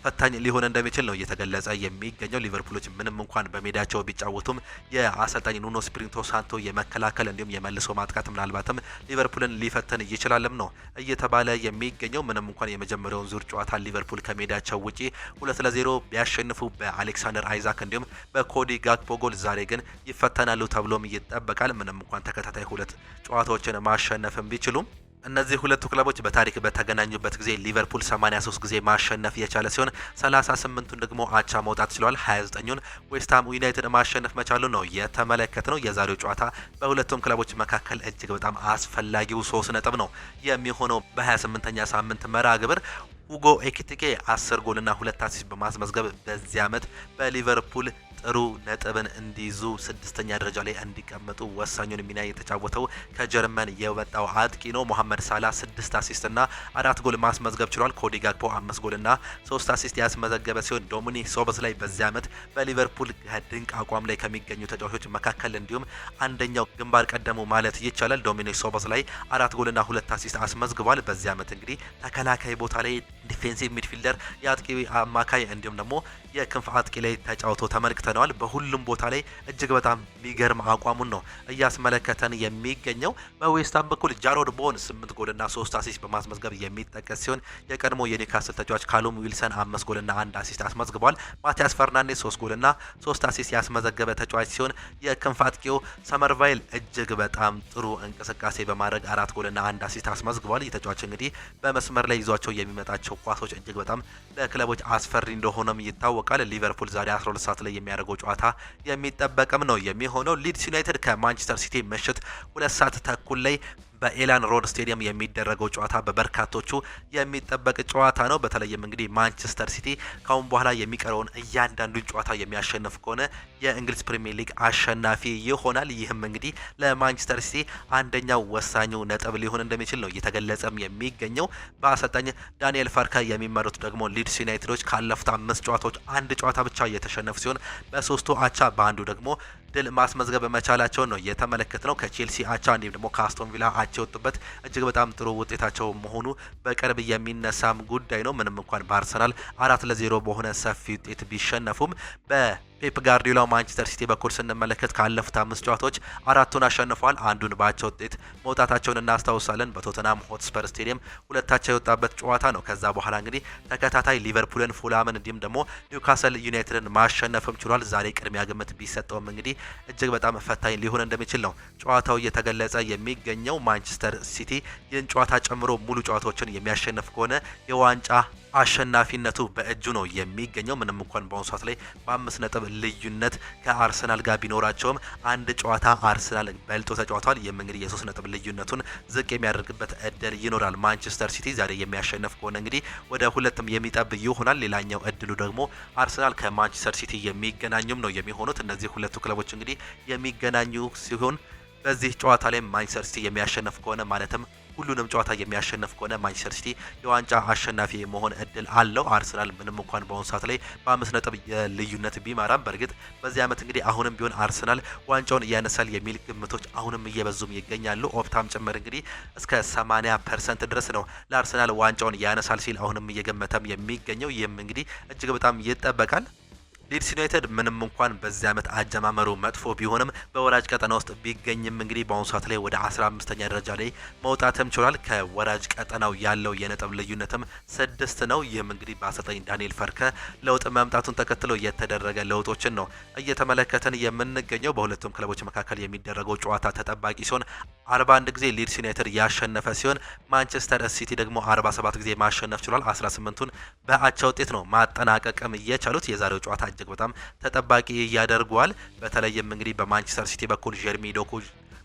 ፈታኝ ሊሆን እንደሚችል ነው እየተገለጸ የሚገኘው። ሊቨርፑሎች ምንም እንኳን በሜዳቸው ቢጫወቱም የአሰልጣኝ ኑኖ ስፕሪንቶ ሳንቶ የመከላከል እንዲሁም የመልሶ ማጥቃት ምናልባትም ሊቨርፑልን ሊፈትን ይችላልም ነው እየተባለ የሚገኘው። ምንም እንኳን የመጀመሪያውን ዙር ጨዋታ ሊቨርፑል ከሜዳቸው ውጪ 2-0 ቢያሸንፉ በአሌክሳንደር አይዛክ እንዲሁም በኮዲ ጋክፖ ጎል ዛሬ ግን ይፈተናሉ ተብሎም ይጠበቃል። ምንም እንኳን ተከታታይ 2 ጨዋታዎችን ማሸነፍም ቢችሉም እነዚህ ሁለቱ ክለቦች በታሪክ በተገናኙበት ጊዜ ሊቨርፑል 83 ጊዜ ማሸነፍ የቻለ ሲሆን 38ቱን ደግሞ አቻ መውጣት ችሏል። 29ን ዌስትሃም ዩናይትድ ማሸነፍ መቻሉ ነው የተመለከትነው። የዛሬው ጨዋታ በሁለቱም ክለቦች መካከል እጅግ በጣም አስፈላጊው 3 ነጥብ ነው የሚሆነው። በ28ኛ ሳምንት መርሃ ግብር ሁጎ ኤኪቲኬ 10 ጎልና 2 አሲስት በማስመዝገብ በዚህ ዓመት በሊቨርፑል ጥሩ ነጥብን እንዲይዙ 6ኛ ደረጃ ላይ እንዲቀመጡ ወሳኙን ሚና የተጫወተው ከጀርመን የወጣው አጥቂ ነው። ሞሐመድ ሳላ 6 አሲስት እና 4 ጎል ማስመዝገብ ችሏል። ኮዲ ጋክፖ 5 ጎልና 3 አሲስት ያስመዘገበ ሲሆን ዶሚኒክ ሶቦስላይ በዚህ ዓመት በሊቨርፑል ድንቅ አቋም ላይ ከሚገኙ ተጫዋቾች መካከል እንዲሁም አንደኛው ግንባር ቀደሙ ማለት ይቻላል። ዶሚኒክ ሶቦስላይ 4 ጎልና 2 አሲስት አስመዝግቧል። በዚህ ዓመት እንግዲህ ተከላካይ ቦታ ላይ ዲፌንሲቭ ሚድፊልደር፣ የአጥቂ አማካይ እንዲሁም ደግሞ የክንፍ አጥቂ ላይ ተጫውቶ ተመልክተነዋል። በሁሉም ቦታ ላይ እጅግ በጣም የሚገርም አቋሙን ነው እያስመለከተን የሚገኘው። በዌስትሃም በኩል ጃሮድ ቦን 8 ጎልና 3 አሲስት በማስመዝገብ የሚጠቀስ ሲሆን የቀድሞ የኒውካስል ተጫዋች ካሉም ዊልሰን 5 ጎልና 1 አሲስት አስመዝግቧል። ማቲያስ ፈርናንዴስ 3 ጎልና 3 አሲስት ያስመዘገበ ተጫዋች ሲሆን የክንፍ አጥቂው ሰመርቫይል እጅግ በጣም ጥሩ እንቅስቃሴ በማድረግ 4 ጎልና 1 አሲስት አስመዝግቧል። ይህ ተጫዋች እንግዲህ በመስመር ላይ ይዟቸው የሚመጣቸው ኳሶች እጅግ በጣም ለክለቦች አስፈሪ እንደሆነም ይታወቃል። ሊቨርፑል ዛሬ 12 ሰዓት ላይ የሚያደርገው ጨዋታ የሚጠበቅም ነው የሚሆነው። ሊድስ ዩናይትድ ከማንቸስተር ሲቲ ምሽት 2 ሰዓት ተኩል ላይ በኤላን ሮድ ስቴዲየም የሚደረገው ጨዋታ በበርካቶቹ የሚጠበቅ ጨዋታ ነው። በተለይም እንግዲህ ማንቸስተር ሲቲ ካሁን በኋላ የሚቀረውን እያንዳንዱን ጨዋታ የሚያሸንፍ ከሆነ የእንግሊዝ ፕሪሚየር ሊግ አሸናፊ ይሆናል። ይህም እንግዲህ ለማንቸስተር ሲቲ አንደኛው ወሳኙ ነጥብ ሊሆን እንደሚችል ነው እየተገለጸም የሚገኘው። በአሰልጣኝ ዳንኤል ፋርካ የሚመሩት ደግሞ ሊድስ ዩናይትዶች ካለፉት 5 ጨዋታዎች አንድ ጨዋታ ብቻ እየተሸነፉ ሲሆን በ3ቱ አቻ በአንዱ ደግሞ ድል ማስመዝገብ መቻላቸውን ነው የተመለከትነው። ከቼልሲ አቻ እንዲሁም ደግሞ ከአስቶን ቪላ አቻ የወጡበት እጅግ በጣም ጥሩ ውጤታቸው መሆኑ በቅርብ የሚነሳም ጉዳይ ነው። ምንም እንኳን በአርሰናል 4-0 በሆነ ሰፊ ውጤት ቢሸነፉም ፔፕ ጋርዲዮላ ማንቸስተር ሲቲ በኩል ስንመለከት ካለፉት 5 ጨዋታዎች 4ቱን አሸንፈዋል። አንዱን በአቻ ውጤት መውጣታቸውን እናስታውሳለን። በቶተናም ሆትስፐር ስቴዲየም 2 አቻ የወጣበት ጨዋታ ነው። ከዛ በኋላ እንግዲህ ተከታታይ ሊቨርፑልን፣ ፉላምን እንዲሁም ደግሞ ኒውካስል ዩናይትድን ማሸነፍም ችሏል። ዛሬ ቅድሚያ ግምት ቢሰጠውም እንግዲህ እጅግ በጣም ፈታኝ ሊሆን እንደሚችል ነው ጨዋታው እየተገለጸ የሚገኘው። ማንቸስተር ሲቲ ይህን ጨዋታ ጨምሮ ሙሉ ጨዋታዎችን የሚያሸንፍ ከሆነ የዋንጫ አሸናፊነቱ በእጁ ነው የሚገኘው። ምንም እንኳን በአሁኑ ሰዓት ላይ በ5 ነጥብ ልዩነት ከአርሰናል ጋር ቢኖራቸውም አንድ ጨዋታ አርሰናል በልጦ ተጫውቷል። ይህም እንግዲህ የ3 ነጥብ ልዩነቱን ዝቅ የሚያደርግበት እድል ይኖራል። ማንቸስተር ሲቲ ዛሬ የሚያሸንፍ ከሆነ እንግዲህ ወደ 2 የሚጠብ ይሆናል። ሌላኛው እድሉ ደግሞ አርሰናል ከማንቸስተር ሲቲ የሚገናኙም ነው የሚሆኑት። እነዚህ ሁለቱ ክለቦች እንግዲህ የሚገናኙ ሲሆን በዚህ ጨዋታ ላይ ማንቸስተር ሲቲ የሚያሸንፍ ከሆነ ማለትም ሁሉንም ጨዋታ የሚያሸንፍ ከሆነ ማንቸስተር ሲቲ የዋንጫ አሸናፊ መሆን እድል አለው። አርሰናል ምንም እንኳን በአሁኑ ሰዓት ላይ በ5 ነጥብ የልዩነት ቢመራም በእርግጥ በዚህ ዓመት እንግዲህ አሁንም ቢሆን አርሰናል ዋንጫውን ያነሳል የሚል ግምቶች አሁንም እየበዙም ይገኛሉ። ኦፕታም ጭምር እንግዲህ እስከ 80% ድረስ ነው ለአርሰናል ዋንጫውን ያነሳል ሲል አሁንም እየገመተም የሚገኘው። ይህም እንግዲህ እጅግ በጣም ይጠበቃል። ሊድስ ዩናይትድ ምንም እንኳን በዚህ ዓመት አጀማመሩ መጥፎ ቢሆንም በወራጅ ቀጠና ውስጥ ቢገኝም እንግዲህ በአሁኑ ሰዓት ላይ ወደ 15ኛ ደረጃ ላይ መውጣትም ችሏል። ከወራጅ ቀጠናው ያለው የነጥብ ልዩነትም 6 ነው። ይህም እንግዲህ በአሰልጣኝ ዳንኤል ፈርከ ለውጥ መምጣቱን ተከትሎ የተደረገ ለውጦችን ነው እየተመለከተን የምንገኘው። በሁለቱም ክለቦች መካከል የሚደረገው ጨዋታ ተጠባቂ ሲሆን 41 ጊዜ ሊድስ ዩናይትድ ያሸነፈ ሲሆን ማንቸስተር ሲቲ ደግሞ 47 ጊዜ ማሸነፍ ችሏል። 18ቱን በአቻ ውጤት ነው ማጠናቀቅም እየቻሉት። የዛሬው ጨዋታ እጅግ በጣም ተጠባቂ ያደርገዋል። በተለይም እንግዲህ በማንቸስተር ሲቲ በኩል ጀርሚ ዶኩ፣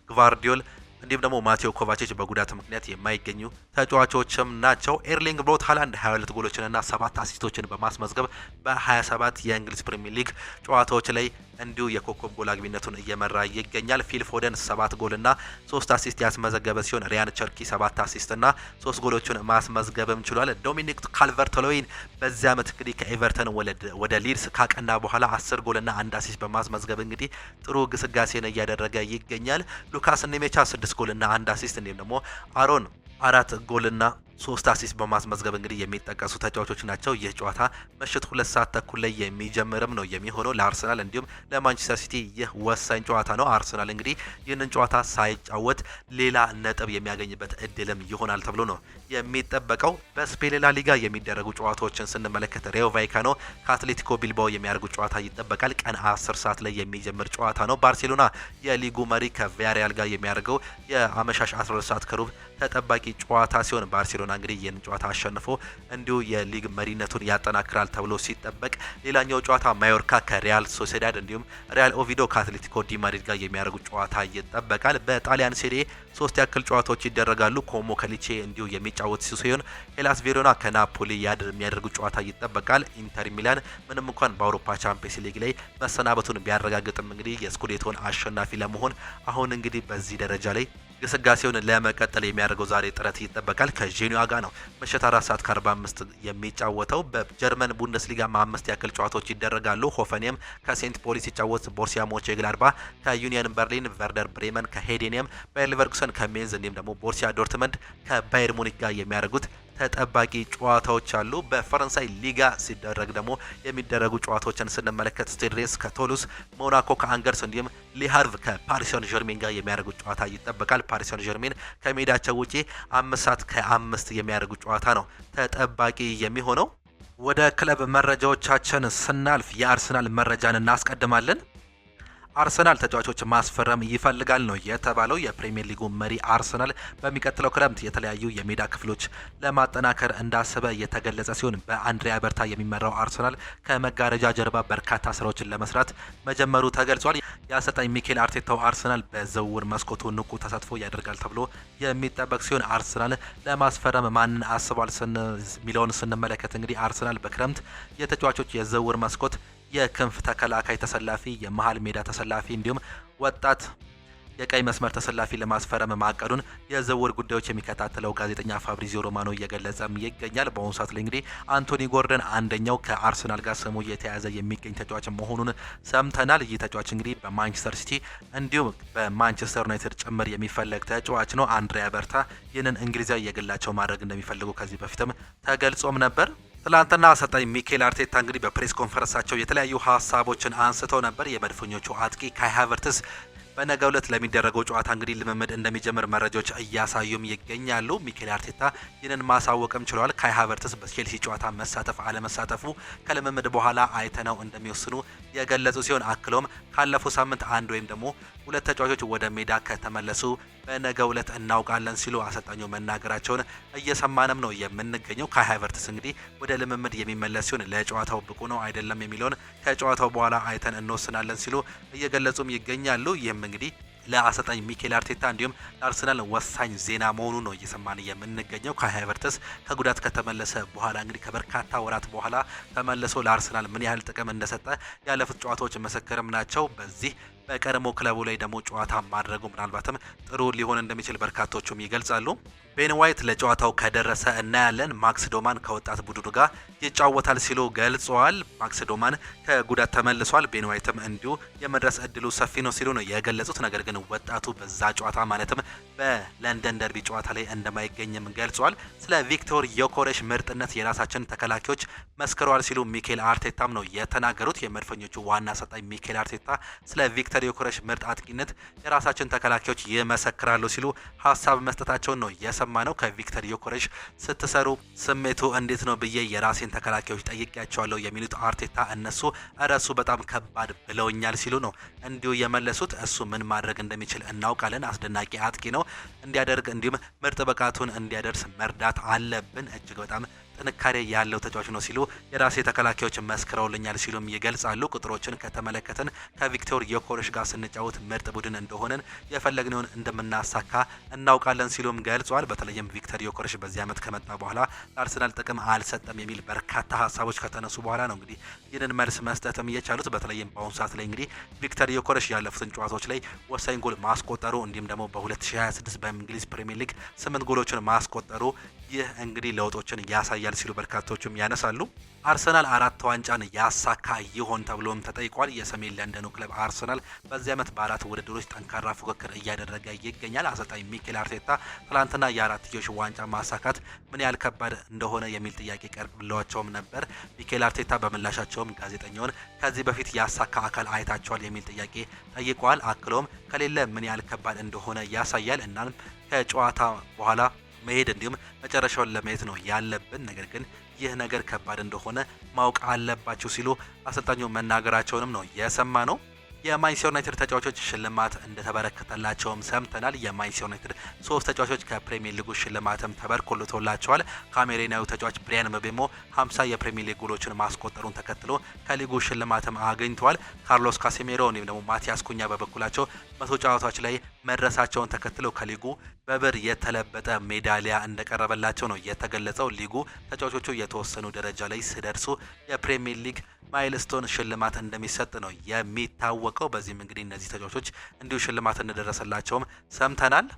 ግቫርዲዮል እንዲሁም ደግሞ ማቴዎ ኮቫቺች በጉዳት ምክንያት የማይገኙ ተጫዋቾችም ናቸው። ኤርሊንግ ብሮት ሃላንድ 22 ጎሎችንና 7 አሲስቶችን በማስመዝገብ በ27 የእንግሊዝ ፕሪሚየር ሊግ ጨዋታዎች ላይ እንዲሁ የኮከብ ጎል አግቢነቱን እየመራ ይገኛል። ፊል ፎደን 7 ጎልና 3 አሲስት ያስመዘገበ ሲሆን ሪያን ቸርኪ 7 አሲስትና 3 ጎሎችን ማስመዝገብም ችሏል። ዶሚኒክ ካልቨርት-ሎዊን በዚህ ዓመት እንግዲህ ከኤቨርተን ወደ ሊድስ ካቀና በኋላ 10 ጎልና 1 አሲስት በማስመዝገብ እንግዲህ ጥሩ ግስጋሴን እያደረገ ይገኛል። ሉካስ ኒሜቻ 6 ጎልና 1 አሲስት እንዲሁም ደግሞ አሮን 4 ጎልና 3 አሲስት በማስመዝገብ እንግዲህ የሚጠቀሱ ተጫዋቾች ናቸው። ይህ ጨዋታ ምሽት 2 ሰዓት ተኩል ላይ የሚጀምርም ነው የሚሆነው ለአርሰናል እንዲሁም ለማንቸስተር ሲቲ ይህ ወሳኝ ጨዋታ ነው። አርሰናል እንግዲህ ይህንን ጨዋታ ሳይጫወት ሌላ ነጥብ የሚያገኝበት እድልም ይሆናል ተብሎ ነው የሚጠበቀው። በስፔን ላ ሊጋ የሚደረጉ ጨዋታዎችን ስንመለከት ሬዮ ቫይካኖ ከአትሌቲኮ ቢልባኦ የሚያደርጉ ጨዋታ ይጠበቃል። ቀን 10 ሰዓት ላይ የሚጀምር ጨዋታ ነው። ባርሴሎና የሊጉ መሪ ከቪያሪያል ጋር የሚያደርገው የአመሻሽ 12 ሰዓት ከሩብ ተጠባቂ ጨዋታ ሲሆን ባርሴሎና እንግዲህ ይህን ጨዋታ አሸንፎ እንዲሁ የሊግ መሪነቱን ያጠናክራል ተብሎ ሲጠበቅ፣ ሌላኛው ጨዋታ ማዮርካ ከሪያል ሶሴዳድ እንዲሁም ሪያል ኦቪዶ ከአትሌቲኮ ዲ ማድሪድ ጋር የሚያደርጉ ጨዋታ ይጠበቃል። በጣሊያን ሴሪኤ 3 ያክል ጨዋታዎች ይደረጋሉ። ኮሞ ከሊቼ እንዲሁ የሚጫወት ሲሆን ሄላስ ቬሮና ከናፖሊ የሚያደርጉ ጨዋታ ይጠበቃል። ኢንተር ሚላን ምንም እንኳን በአውሮፓ ቻምፒየንስ ሊግ ላይ መሰናበቱን ቢያረጋግጥም እንግዲህ የስኩዴቶን አሸናፊ ለመሆን አሁን እንግዲህ በዚህ ደረጃ ላይ ግስጋሴውን ለመቀጠል የሚያደርገው ዛሬ ጥረት ይጠበቃል። ከጄኒዋ ጋር ነው ምሽት 4 ሰዓት ከ45 የሚጫወተው። በጀርመን ቡንደስሊጋ 5 ያክል ጨዋታዎች ይደረጋሉ። ሆፈንሄም ከሴንት ፖሊ ሲጫወት፣ ቦርሲያ ሞንቼግላድባህ ከዩኒየን በርሊን፣ ቨርደር ብሬመን ከሄዴኒየም፣ ባየር ሌቨርኩሰን ከሜንዝ እንዲሁም ደግሞ ቦርሲያ ዶርትመንድ ከባየር ሙኒክ ጋር የሚያደርጉት ተጠባቂ ጨዋታዎች አሉ። በፈረንሳይ ሊጋ ሲደረግ ደግሞ የሚደረጉ ጨዋታዎችን ስንመለከት ስቴድሬስ ከቶሉስ፣ ሞናኮ ከአንገርስ እንዲሁም ሊሃርቭ ከፓሪስ ሰን ዠርሜን ጋር የሚያደርጉት ጨዋታ ይጠበቃል። ፓሪስ ሰን ዠርሜን ከሜዳቸው ውጪ 5 ሰዓት ከ5 የሚያደርጉት ጨዋታ ነው ተጠባቂ የሚሆነው። ወደ ክለብ መረጃዎቻችን ስናልፍ የአርሰናል መረጃን እናስቀድማለን። አርሰናል ተጫዋቾች ማስፈረም ይፈልጋል ነው የተባለው። የፕሪሚየር ሊጉ መሪ አርሰናል በሚቀጥለው ክረምት የተለያዩ የሜዳ ክፍሎች ለማጠናከር እንዳሰበ የተገለጸ ሲሆን በአንድሪያ በርታ የሚመራው አርሰናል ከመጋረጃ ጀርባ በርካታ ስራዎችን ለመስራት መጀመሩ ተገልጿል። የአሰልጣኝ ሚኬል አርቴታው አርሰናል በዝውውር መስኮቱ ንቁ ተሳትፎ ያደርጋል ተብሎ የሚጠበቅ ሲሆን አርሰናል ለማስፈረም ማንን አስቧል ሚለውን ስንመለከት እንግዲህ አርሰናል በክረምት የተጫዋቾች የዝውውር መስኮት የክንፍ ተከላካይ ተሰላፊ፣ የመሃል ሜዳ ተሰላፊ እንዲሁም ወጣት የቀይ መስመር ተሰላፊ ለማስፈረም ማቀዱን የዝውውር ጉዳዮች የሚከታተለው ጋዜጠኛ ፋብሪዚዮ ሮማኖ እየገለጸም ይገኛል። በአሁኑ ሰዓት ላይ እንግዲህ አንቶኒ ጎርደን አንደኛው ከአርሰናል ጋር ስሙ እየተያዘ የሚገኝ ተጫዋች መሆኑን ሰምተናል። ይህ ተጫዋች እንግዲህ በማንቸስተር ሲቲ እንዲሁም በማንቸስተር ዩናይትድ ጭምር የሚፈለግ ተጫዋች ነው። አንድሪያ በርታ ይህንን እንግሊዛዊ የግላቸው ማድረግ እንደሚፈልጉ ከዚህ በፊትም ተገልጾም ነበር። ትላንትና አሰልጣኝ ሚኬል አርቴታ እንግዲህ በፕሬስ ኮንፈረንሳቸው የተለያዩ ሀሳቦችን አንስተው ነበር። የመድፈኞቹ አጥቂ ካይ ሃቨርትስ በነገው ዕለት ለሚደረገው ጨዋታ እንግዲህ ልምምድ እንደሚጀምር መረጃዎች እያሳዩም ይገኛሉ። ሚኬል አርቴታ ይህንን ማሳወቅም ችሏል። ካይ ሃቨርትስ በቼልሲ ጨዋታ መሳተፍ አለመሳተፉ ከልምምድ በኋላ አይተነው እንደሚወስኑ የገለጹ ሲሆን አክሎም ካለፈው ሳምንት አንድ ወይም ደግሞ 2 ተጫዋቾች ወደ ሜዳ ከተመለሱ በነገው ዕለት እናውቃለን ሲሉ አሰልጣኙ መናገራቸውን እየሰማንም ነው የምንገኘው። ካይ ሃቨርትስ እንግዲህ ወደ ልምምድ የሚመለስ ሲሆን ለጨዋታው ብቁ ነው አይደለም የሚለውን ከጨዋታው በኋላ አይተን እንወስናለን ሲሉ እየገለጹም ይገኛሉ። ይህም እንግዲህ ለአሰልጣኝ ሚኬል አርቴታ እንዲሁም ለአርሰናል ወሳኝ ዜና መሆኑ ነው እየሰማን የምንገኘው። ካይ ሃቨርትስ ከጉዳት ከተመለሰ በኋላ እንግዲህ ከበርካታ ወራት በኋላ ተመልሶ ለአርሰናል ምን ያህል ጥቅም እንደሰጠ ያለፉት ጨዋታዎች መሰከርም ናቸው። በዚህ በቀድሞ ክለቡ ላይ ደግሞ ጨዋታ ማድረጉ ምናልባትም ጥሩ ሊሆን እንደሚችል በርካቶቹም ይገልጻሉ። ቤን ዋይት ለጨዋታው ከደረሰ እናያለን፣ ማክስ ዶማን ከወጣት ቡድኑ ጋር ይጫወታል ሲሉ ገልጸዋል። ማክስ ዶማን ከጉዳት ተመልሷል። ቤን ዋይትም እንዲሁ የመድረስ እድሉ ሰፊ ነው ሲሉ ነው የገለጹት። ነገር ግን ወጣቱ በዛ ጨዋታ ማለትም በለንደን ደርቢ ጨዋታ ላይ እንደማይገኝም ገልጿል። ስለ ቪክቶር ዮኮሬሽ ምርጥነት የራሳችን ተከላካዮች መስክረዋል ሲሉ ሚኬል አርቴታም ነው የተናገሩት። የመድፈኞቹ ዋና አሰልጣኝ ሚኬል አርቴታ ስለ ቪክቶር ዮኮሬሽ ምርጥ አጥቂነት የራሳችን ተከላካዮች ይመሰክራሉ ሲሉ ሀሳብ መስጠታቸውን ነው የሰማነው። ከቪክቶር ዮኮሬሽ ስትሰሩ ስሜቱ እንዴት ነው ብዬ የራሴን ተከላካዮች ጠይቄያቸዋለሁ የሚሉት አርቴታ እነሱ እረሱ በጣም ከባድ ብለውኛል ሲሉ ነው እንዲሁ የመለሱት። እሱ ምን ማድረግ እንደሚችል እናውቃለን። አስደናቂ አጥቂ ነው። እንዲያደርግ እንዲሁም ምርጥ ብቃቱን እንዲያደርስ መርዳት አለብን። እጅግ በጣም ጥንካሬ ያለው ተጫዋች ነው ሲሉ የራሴ ተከላካዮች መስክረውልኛል ሲሉም ይገልጻሉ። ቁጥሮችን ከተመለከትን ከቪክቶር ዮኮሬሽ ጋር ስንጫወት ምርጥ ቡድን እንደሆነን የፈለግነውን እንደምናሳካ እናውቃለን ሲሉም ገልጿል። በተለይም ቪክቶር ዮኮሬሽ በዚህ ዓመት ከመጣ በኋላ ለአርሰናል ጥቅም አልሰጠም የሚል በርካታ ሀሳቦች ከተነሱ በኋላ ነው እንግዲህ ይህንን መልስ መስጠትም የቻሉት። በተለይም በአሁኑ ሰዓት ላይ እንግዲህ ቪክቶር ዮኮሬሽ ያለፉትን ጨዋታዎች ላይ ወሳኝ ጎል ማስቆጠሩ እንዲሁም ደግሞ በ2026 በእንግሊዝ ፕሪሚየር ሊግ 8 ጎሎችን ማስቆጠሩ ይህ እንግዲህ ለውጦችን ያሳያል ሲሉ በርካቶቹም ያነሳሉ። አርሰናል 4 ዋንጫን ያሳካ ይሆን ተብሎም ተጠይቋል። የሰሜን ለንደኑ ክለብ አርሰናል በዚህ ዓመት በ4 ውድድሮች ጠንካራ ፉክክር እያደረገ ይገኛል። አሰልጣኝ ሚኬል አርቴታ ትላንትና የ4ትዮሽ ዋንጫ ማሳካት ምን ያህል ከባድ እንደሆነ የሚል ጥያቄ ቀርቦላቸውም ነበር። ሚኬል አርቴታ በምላሻቸውም ጋዜጠኛውን ከዚህ በፊት ያሳካ አካል አይታቸዋል የሚል ጥያቄ ጠይቀዋል። አክሎም ከሌለ ምን ያህል ከባድ እንደሆነ ያሳያል። እናም ከጨዋታ በኋላ መሄድ እንዲሁም መጨረሻውን ለማየት ነው ያለብን። ነገር ግን ይህ ነገር ከባድ እንደሆነ ማወቅ አለባቸው ሲሉ አሰልጣኙ መናገራቸውንም ነው የሰማ ነው። የማንቸስተር ዩናይትድ ተጫዋቾች ሽልማት እንደተበረከተላቸውም ሰምተናል። የማንቸስተር ዩናይትድ 3 ተጫዋቾች ከፕሪሚየር ሊጉ ሽልማትም ተበርክቶላቸዋል። ካሜሩናዊው ተጫዋች ብሪያን ምቤሞ 50 የፕሪሚየር ሊግ ጎሎችን ማስቆጠሩን ተከትሎ ከሊጉ ሽልማትም አግኝተዋል። ካርሎስ ካሴሜሮ እንዲሁም ደግሞ ማቲያስ ኩኛ በበኩላቸው 100 ጨዋታዎች ላይ መድረሳቸውን ተከትሎ ከሊጉ በብር የተለበጠ ሜዳሊያ እንደቀረበላቸው ነው የተገለጸው። ሊጉ ተጫዋቾቹ የተወሰኑ ደረጃ ላይ ሲደርሱ የፕሪሚየር ሊግ ማይልስቶን ሽልማት እንደሚሰጥ ነው የሚታወቀው። በዚህም እንግዲህ እነዚህ ተጫዋቾች እንዲሁ ሽልማት እንደደረሰላቸውም ሰምተናል።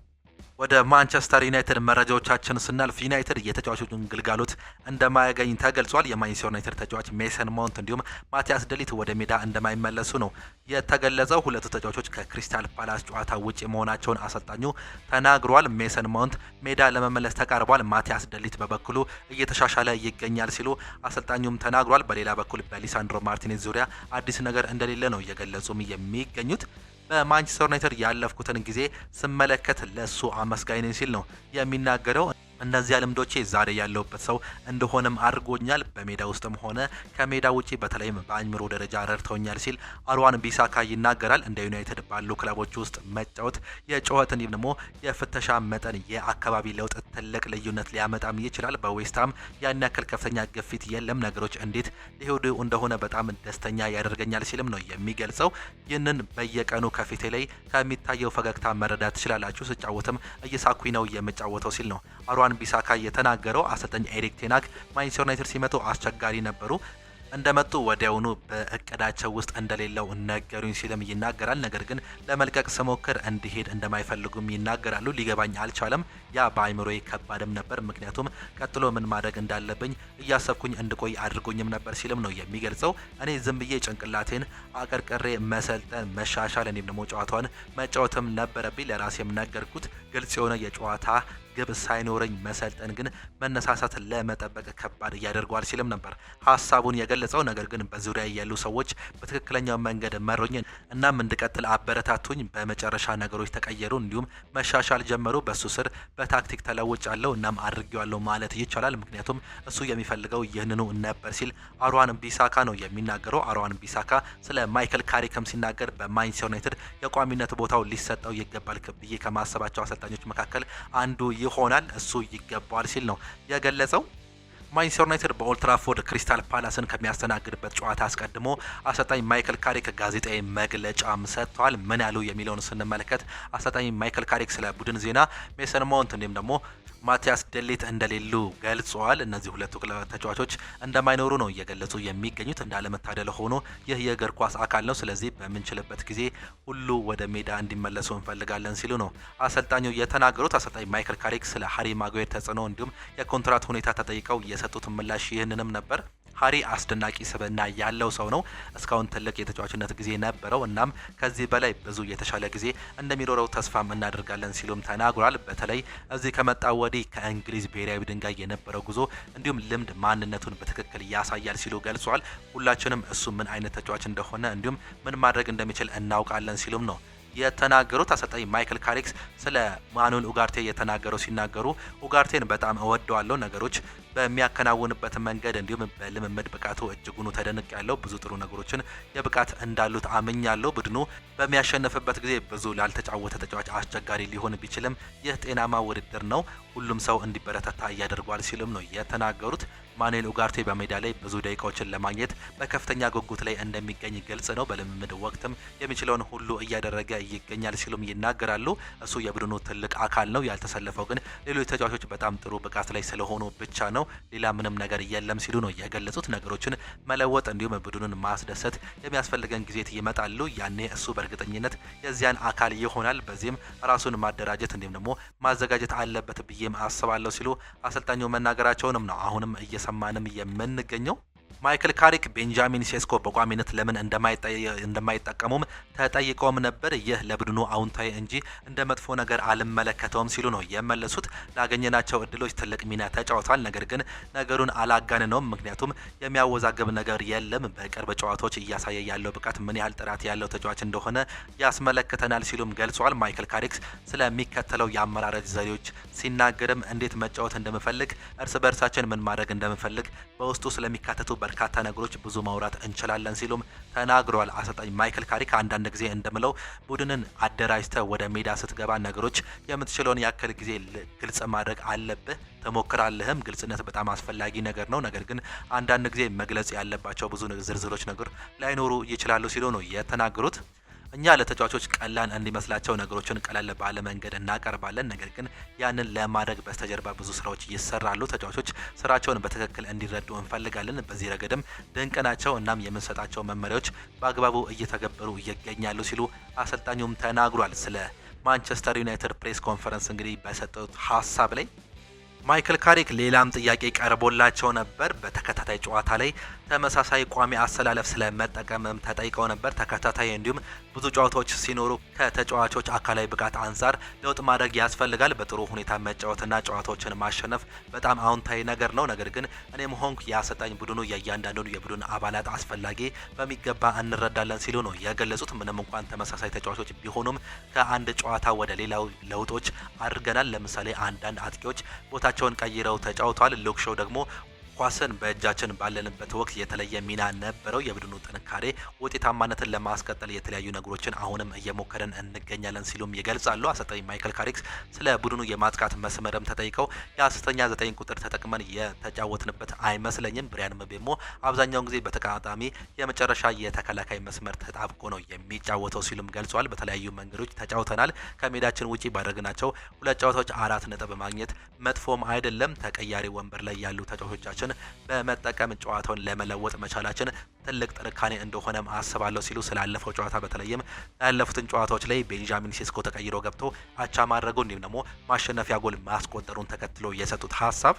ወደ ማንቸስተር ዩናይትድ መረጃዎቻችን ስናልፍ ዩናይትድ የተጫዋቾችን ግልጋሎት እንደማያገኝ ተገልጿል። የማንቸስተር ዩናይትድ ተጫዋች ሜሰን ማውንት እንዲሁም ማቲያስ ደሊት ወደ ሜዳ እንደማይመለሱ ነው የተገለጸው። ሁለቱ ተጫዋቾች ከክሪስታል ፓላስ ጨዋታ ውጪ መሆናቸውን አሰልጣኙ ተናግሯል። ሜሰን ማውንት ሜዳ ለመመለስ ተቃርቧል። ማቲያስ ደሊት በበኩሉ እየተሻሻለ ይገኛል ሲሉ አሰልጣኙም ተናግሯል። በሌላ በኩል በሊሳንድሮ ማርቲኔዝ ዙሪያ አዲስ ነገር እንደሌለ ነው እየገለጹም የሚገኙት። በማንቸስተር ዩናይትድ ያለፍኩትን ጊዜ ስመለከት ለሱ አመስጋኝ ነኝ ሲል ነው የሚናገረው። እነዚያ ልምዶቼ ዛሬ ያለሁበት ሰው እንደሆነም አድርጎኛል። በሜዳ ውስጥም ሆነ ከሜዳ ውጪ በተለይም በአእምሮ ደረጃ ረድተውኛል ሲል አርዋን ቢሳካ ይናገራል። እንደ ዩናይትድ ባሉ ክለቦች ውስጥ መጫወት የጨዋታ እንዲሁም ደግሞ የፍተሻ መጠን የአካባቢ ለውጥ ትልቅ ልዩነት ሊያመጣም ይችላል። በዌስትሃም ያን ያክል ከፍተኛ ግፊት የለም። ነገሮች እንዴት ሊሄዱ እንደሆነ በጣም ደስተኛ ያደርገኛል ሲልም ነው የሚገልጸው። ይህንን በየቀኑ ከፊቴ ላይ ከሚታየው ፈገግታ መረዳት ትችላላችሁ። ስጫወትም እየሳኩኝ ነው የምጫወተው ሲል ነው አርዋን ቢሳካ የተናገረው። አሰልጣኝ ኤሪክ ቴናግ ማንቸስተር ዩናይትድ ሲመጡ አስቸጋሪ ነበሩ፣ እንደመጡ ወዲያውኑ በእቅዳቸው ውስጥ እንደሌለው ነገሩኝ ሲልም ይናገራል። ነገር ግን ለመልቀቅ ስሞክር እንዲሄድ እንደማይፈልጉም ይናገራሉ። ሊገባኝ አልቻለም። ያ በአይምሮዬ ከባድም ነበር፣ ምክንያቱም ቀጥሎ ምን ማድረግ እንዳለብኝ እያሰብኩኝ እንድቆይ አድርጎኝም ነበር ሲልም ነው የሚገልጸው። እኔ ዝም ብዬ ጭንቅላቴን አቀርቅሬ መሰልጠን፣ መሻሻል እንዲሁም ደግሞ ጨዋታውን መጫወትም ነበረብኝ። ለራሴም ነገርኩት። ግልጽ የሆነ የጨዋታ ግብ ሳይኖረኝ መሰልጠን ግን መነሳሳት ለመጠበቅ ከባድ ያደርገዋል ሲልም ነበር ሀሳቡን የገለጸው። ነገር ግን በዙሪያ ያሉ ሰዎች በትክክለኛው መንገድ መሩኝ፣ እናም እንድቀጥል አበረታቱኝ። በመጨረሻ ነገሮች ተቀየሩ፣ እንዲሁም መሻሻል ጀመሩ። በሱ ስር በታክቲክ ተለውጫለሁ፣ እናም አድርጌዋለሁ ማለት ይቻላል። ምክንያቱም እሱ የሚፈልገው ይህንኑ ነበር ሲል አርዋን ቢሳካ ነው የሚናገረው። አርዋን ቢሳካ ስለ ማይክል ካሪክም ሲናገር በማንቸስተር ዩናይትድ የቋሚነት ቦታው ሊሰጠው ይገባል ብዬ ከማሰባቸው አሰልጣኞች መካከል አንዱ ይሆናል፣ እሱ ይገባዋል ሲል ነው የገለጸው። ማንቸስተር ዩናይትድ በኦልትራፎርድ ክሪስታል ፓላስን ከሚያስተናግድበት ጨዋታ አስቀድሞ አሰልጣኝ ማይክል ካሪክ ጋዜጣዊ መግለጫም ሰጥቷል። ምን ያሉ የሚለውን ስንመለከት አሰልጣኝ ማይክል ካሪክ ስለ ቡድን ዜና ሜሰን ማውንት እንዲሁም ደግሞ ማቲያስ ደሊት እንደሌሉ ገልጸዋል። እነዚህ ሁለቱ ተጫዋቾች እንደማይኖሩ ነው እየገለጹ የሚገኙት። እንዳለመታደል ሆኖ ይህ የእግር ኳስ አካል ነው፣ ስለዚህ በምንችልበት ጊዜ ሁሉ ወደ ሜዳ እንዲመለሱ እንፈልጋለን ሲሉ ነው አሰልጣኙ የተናገሩት። አሰልጣኝ ማይክል ካሪክ ስለ ሃሪ ማጓየር ተጽዕኖ እንዲሁም የኮንትራት ሁኔታ ተጠይቀው የሰጡት ምላሽ ይህንንም ነበር። ሃሪ አስደናቂ ስብዕና ያለው ሰው ነው። እስካሁን ትልቅ የተጫዋችነት ጊዜ ነበረው። እናም ከዚህ በላይ ብዙ የተሻለ ጊዜ እንደሚኖረው ተስፋም እናደርጋለን ሲሉም ተናግሯል። በተለይ እዚህ ከመጣ ወዲህ ከእንግሊዝ ብሔራዊ ቡድን ጋር የነበረው ጉዞ እንዲሁም ልምድ ማንነቱን በትክክል ያሳያል ሲሉ ገልጿል። ሁላችንም እሱ ምን አይነት ተጫዋች እንደሆነ እንዲሁም ምን ማድረግ እንደሚችል እናውቃለን ሲሉም ነው የተናገሩት። አሰልጣኝ ማይክል ካሪክ ስለ ማኑኤል ኡጋርቴ የተናገረው ሲናገሩ ኡጋርቴን በጣም እወደዋለሁ። ነገሮች በሚያከናውንበት መንገድ እንዲሁም በልምምድ ብቃቱ እጅጉኑ ተደንቅ ያለው ብዙ ጥሩ ነገሮችን የብቃት እንዳሉት አምኛለሁ። ቡድኑ በሚያሸንፍበት ጊዜ ብዙ ላልተጫወተ ተጫዋች አስቸጋሪ ሊሆን ቢችልም ይህ ጤናማ ውድድር ነው፣ ሁሉም ሰው እንዲበረታታ እያደርጓል ሲሉም ነው የተናገሩት። ማኑኤል ኡጋርቴ በሜዳ ላይ ብዙ ደቂቃዎችን ለማግኘት በከፍተኛ ጉጉት ላይ እንደሚገኝ ግልጽ ነው። በልምምድ ወቅትም የሚችለውን ሁሉ እያደረገ ይገኛል ሲሉም ይናገራሉ። እሱ የቡድኑ ትልቅ አካል ነው። ያልተሰለፈው ግን ሌሎች ተጫዋቾች በጣም ጥሩ ብቃት ላይ ስለሆኑ ብቻ ነው፣ ሌላ ምንም ነገር የለም ሲሉ ነው የገለጹት። ነገሮችን መለወጥ እንዲሁም ቡድኑን ማስደሰት የሚያስፈልገን ጊዜት ይመጣሉ። ያኔ እሱ በእርግጠኝነት የዚያን አካል ይሆናል። በዚህም ራሱን ማደራጀት እንዲሁም ደግሞ ማዘጋጀት አለበት ብዬም አስባለሁ ሲሉ አሰልጣኙ መናገራቸውንም ነው አሁንም እየሰማንም የምንገኘው። ማይክል ካሪክ ቤንጃሚን ሴስኮ በቋሚነት ለምን እንደማይጠቀሙም ተጠይቀውም ነበር። ይህ ለቡድኑ አውንታዊ እንጂ እንደ መጥፎ ነገር አልመለከተውም ሲሉ ነው የመለሱት። ላገኘናቸው እድሎች ትልቅ ሚና ተጫውቷል፣ ነገር ግን ነገሩን አላጋንነውም፣ ምክንያቱም የሚያወዛግብ ነገር የለም። በቅርብ ጨዋታዎች እያሳየ ያለው ብቃት ምን ያህል ጥራት ያለው ተጫዋች እንደሆነ ያስመለክተናል ሲሉም ገልጸዋል። ማይክል ካሪክ ስለሚከተለው የአመራረጥ ዘዴዎች ሲናገርም እንዴት መጫወት እንደምፈልግ፣ እርስ በርሳችን ምን ማድረግ እንደምፈልግ፣ በውስጡ ስለሚካተቱ በርካታ ነገሮች ብዙ ማውራት እንችላለን ሲሉም ተናግረዋል። አሰልጣኝ ማይክል ካሪክ አንዳንድ ጊዜ እንደምለው ቡድንን አደራጅተ ወደ ሜዳ ስትገባ ነገሮች የምትችለውን ያክል ጊዜ ግልጽ ማድረግ አለብህ፣ ተሞክራለህም። ግልጽነት በጣም አስፈላጊ ነገር ነው። ነገር ግን አንዳንድ ጊዜ መግለጽ ያለባቸው ብዙ ዝርዝሮች ነገር ላይኖሩ ይችላሉ ሲሉ ነው የተናገሩት። እኛ ለተጫዋቾች ቀላል እንዲመስላቸው ነገሮችን ቀለል ባለ መንገድ እናቀርባለን። ነገር ግን ያንን ለማድረግ በስተጀርባ ብዙ ስራዎች ይሰራሉ። ተጫዋቾች ስራቸውን በትክክል እንዲረዱ እንፈልጋለን። በዚህ ረገድም ድንቅ ናቸው። እናም የምንሰጣቸው መመሪያዎች በአግባቡ እየተገበሩ ይገኛሉ ሲሉ አሰልጣኙም ተናግሯል። ስለ ማንቸስተር ዩናይትድ ፕሬስ ኮንፈረንስ እንግዲህ በሰጡት ሀሳብ ላይ ማይክል ካሪክ ሌላም ጥያቄ ቀርቦላቸው ነበር። በተከታታይ ጨዋታ ላይ ተመሳሳይ ቋሚ አሰላለፍ ስለመጠቀምም ተጠይቀው ነበር። ተከታታይ እንዲሁም ብዙ ጨዋታዎች ሲኖሩ ከተጫዋቾች አካላዊ ብቃት አንጻር ለውጥ ማድረግ ያስፈልጋል። በጥሩ ሁኔታ መጫወትና ጨዋታዎችን ማሸነፍ በጣም አዎንታዊ ነገር ነው። ነገር ግን እኔም ሆንኩ የአሰልጣኝ ቡድኑ የእያንዳንዱን የቡድን አባላት አስፈላጊ በሚገባ እንረዳለን ሲሉ ነው የገለጹት። ምንም እንኳን ተመሳሳይ ተጫዋቾች ቢሆኑም ከአንድ ጨዋታ ወደ ሌላው ለውጦች አድርገናል። ለምሳሌ አንዳንድ አጥቂዎች ቦታቸውን ቀይረው ተጫውተዋል። ሉክሾው ደግሞ ኳስን በእጃችን ባለንበት ወቅት የተለየ ሚና ነበረው። የቡድኑ ጥንካሬ ውጤታማነትን ለማስቀጠል የተለያዩ ነገሮችን አሁንም እየሞከረን እንገኛለን ሲሉም ይገልጻሉ። አሰልጣኝ ማይክል ካሪክ ስለ ቡድኑ የማጥቃት መስመርም ተጠይቀው የአስተኛ 9 ቁጥር ተጠቅመን የተጫወትንበት አይመስለኝም። ብሪያን ምቤሞ አብዛኛውን ጊዜ በተቃራኒ የመጨረሻ የተከላካይ መስመር ተጣብቆ ነው የሚጫወተው ሲሉም ገልጿል። በተለያዩ መንገዶች ተጫውተናል። ከሜዳችን ውጪ ባደረግናቸው 2 ጨዋታዎች 4 ነጥብ ማግኘት መጥፎም አይደለም። ተቀያሪ ወንበር ላይ ያሉ ተጫዋቾቻችን በመጠቀም ጨዋታውን ለመለወጥ መቻላችን ትልቅ ጥንካሬ እንደሆነም አስባለሁ ሲሉ ስላለፈው ጨዋታ በተለይም ያለፉትን ጨዋታዎች ላይ ቤንጃሚን ሴስኮ ተቀይሮ ገብቶ አቻ ማድረጉ እንዲሁም ደግሞ ማሸነፊያ ጎል ማስቆጠሩን ተከትሎ የሰጡት ሀሳብ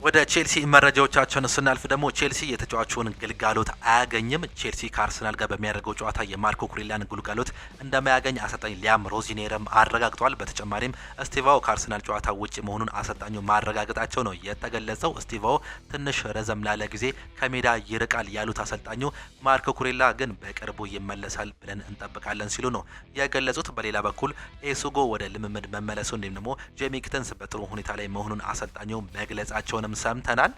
ወደ ቼልሲ መረጃዎቻችን ስናልፍ ደግሞ ቼልሲ የተጫዋቹን ግልጋሎት አያገኝም። ቼልሲ ከአርሰናል ጋር በሚያደርገው ጨዋታ የማርኮ ኩሬላን ግልጋሎት እንደማያገኝ አሰልጣኝ ሊያም ሮዚኔርም አረጋግጧል። በተጨማሪም ስቲቫኦ ከአርሰናል ጨዋታ ውጭ መሆኑን አሰልጣኙ ማረጋገጣቸው ነው የተገለጸው። ስቲቫኦ ትንሽ ረዘም ላለ ጊዜ ከሜዳ ይርቃል ያሉት አሰልጣኙ ማርኮ ኩሬላ ግን በቅርቡ ይመለሳል ብለን እንጠብቃለን ሲሉ ነው የገለጹት። በሌላ በኩል ኤሱጎ ወደ ልምምድ መመለሱ እንዲሁም ደግሞ ጄሚ ጊተንስ በጥሩ ሁኔታ ላይ መሆኑን አሰልጣኙ መግለጻቸውን ሰምተናል።